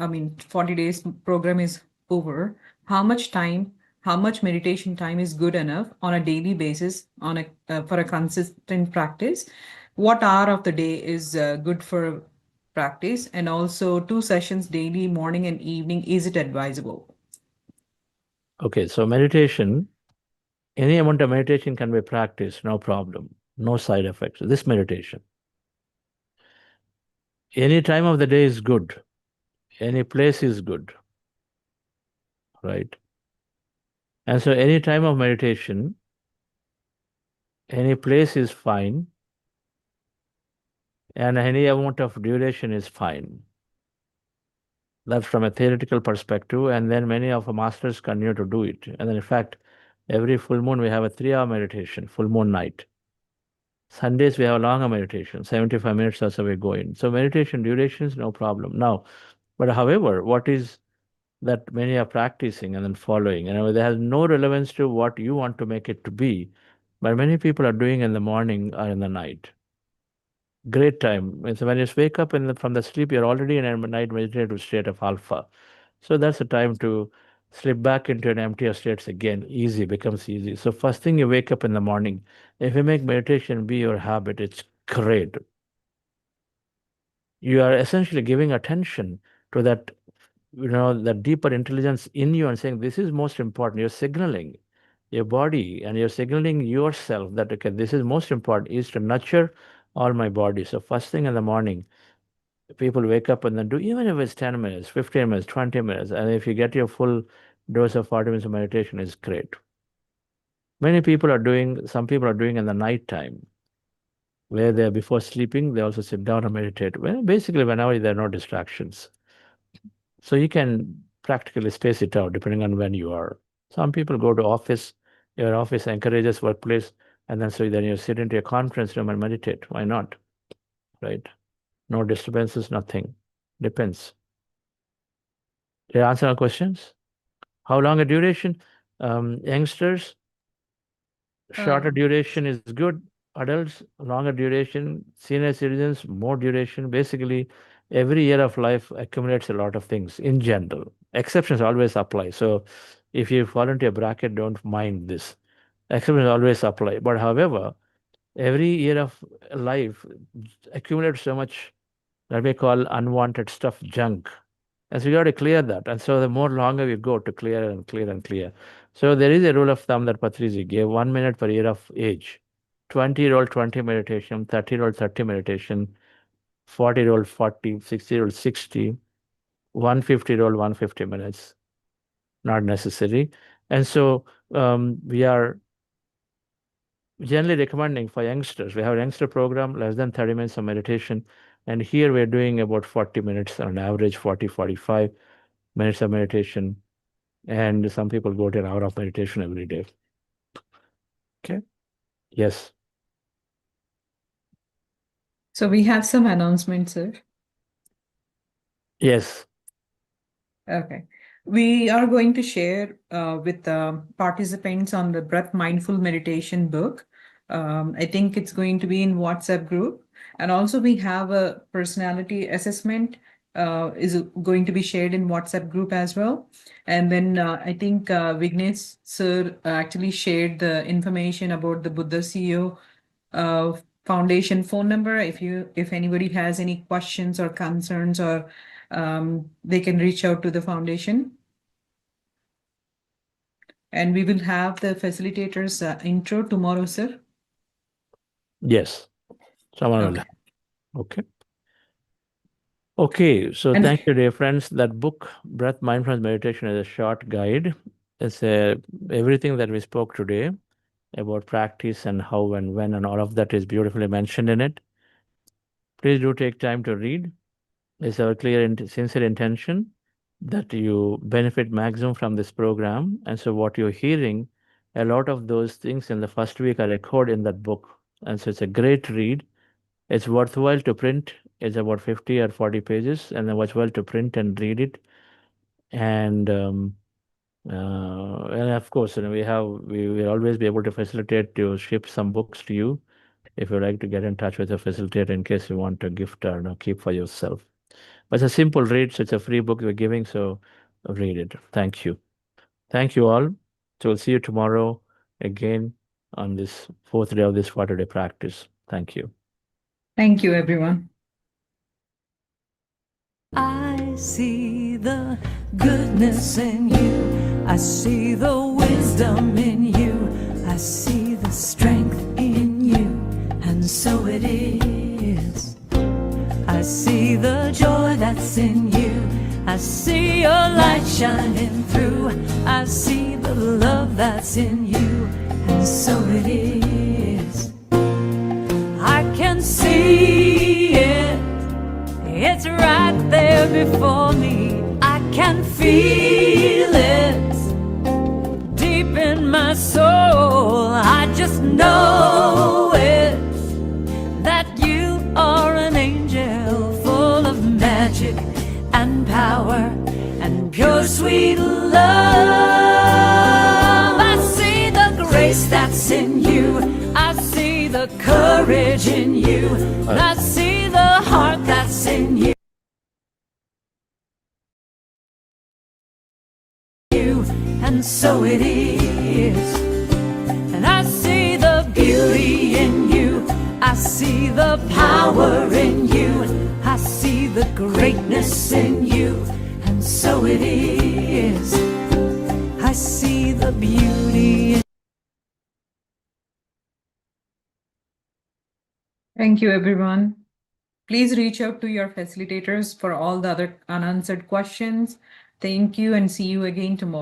40 days program is over, how much meditation time is good enough on a daily basis for a consistent practice? What hour of the day is good for practice? And also 2 sessions daily, morning and evening, is it advisable? Okay, so meditation, any amount of meditation can be practiced, no problem, no side effects. This meditation. Any time of the day is good. Any place is good. Right? And so any time of meditation, any place is fine, and any amount of duration is fine. That's from a theoretical perspective, and then many of our masters continue to do it. And then, in fact, every full moon we have a 3-hour meditation, full moon night. Sundays we have a longer meditation, 75 minutes or so we go in. So meditation duration is no problem. Now, but however, what is that many are practicing and then following? And that has no relevance to what you want to make it to be, but many people are doing in the morning or in the night. Great time. And so when you wake up from the sleep, you're already in a night meditative state of alpha. So that's the time to slip back into an emptier states again. Easy, becomes easy. So first thing you wake up in the morning, if you make meditation be your habit, it's great. You are essentially giving attention to that, that deeper intelligence in you and saying, this is most important. You're signaling your body and you're signaling yourself that, okay, this is most important, is to nurture all my body. So first thing in the morning, people wake up and then do, even if it's 10 minutes, 15 minutes, 20 minutes, and if you get your full dose of 40 minutes of meditation, is great. Some people are doing in the night time, where they're before sleeping, they also sit down and meditate. Well, basically, whenever there are no distractions. So you can practically space it out depending on when you are. Some people go to office, your office encourages workplace, and then you sit into a conference room and meditate. Why not? Right? No disturbances, nothing. Depends. Did I answer our questions? How long a duration? Youngsters, shorter duration is good. Adults, longer duration. Senior citizens, more duration. Basically, every year of life accumulates a lot of things in general. Exceptions always apply. So if you fall into a bracket, don't mind this. Exceptions always apply. But however, every year of life accumulates so much that we call unwanted stuff, junk. And so you got to clear that. And so the more longer we go to clear and clear and clear. So there is a rule of thumb that Patrizi gave, 1 minute per year of age. 20-year-old 20 meditation, 30-year-old 30 meditation, 40-year-old 40, 60-year-old 60, 150-year-old 150 minutes. Not necessary. And so we are generally recommending for youngsters. We have a youngster program, less than 30 minutes of meditation. And here we're doing about 40 minutes on average, 40, 45 minutes of meditation. And some people go to an hour of meditation every day. Okay. Yes. So we have some announcements, sir. Yes. Okay. We are going to share with the participants on the Breath Mindful Meditation book. I think it's going to be in WhatsApp group. And also we have a personality assessment is going to be shared in WhatsApp group as well. And then I think Vignesh sir actually shared the information about the Buddha CEO Foundation phone number. If anybody has any questions or concerns, or they can reach out to the foundation. And we will have the facilitators intro tomorrow, sir. Yes. Someone will. Okay. Okay. So thank you, dear friends. That book, Breath Mindfulness Meditation, is a short guide. It's everything that we spoke today about practice and how and when and all of that is beautifully mentioned in it. Please do take time to read. It's our clear and sincere intention that you benefit maximum from this program. And so what you're hearing, a lot of those things in the first week are recorded in that book. And so it's a great read. It's worthwhile to print. It's about 50 or 40 pages, and then worthwhile to print and read it. And of course, we will always be able to facilitate to ship some books to you if you'd like to get in touch with a facilitator in case you want to gift or keep for yourself. But it's a simple read, so it's a free book we're giving, so read it. Thank you. Thank you all. So we'll see you tomorrow again on this 4th day of this 40-day practice. Thank you. Thank you, everyone. I see the goodness in you. I see the wisdom in you. I see the strength in you. And so it is. I see the joy that's in you. I see your light shining through. I see the love that's in you, and so it is. I can see it. It's right there before me. I can feel it deep in my soul. I just know it, that you are an angel full of magic and power and pure sweet love. I see the grace that's in you. I see the courage in you. And I see the heart that's in you. And so it is. And I see the beauty in you. I see the power in you. I see the greatness in you. And so it is. I see the beauty in Thank you, everyone. Please reach out to your facilitators for all the other unanswered questions. Thank you and see you again tomorrow.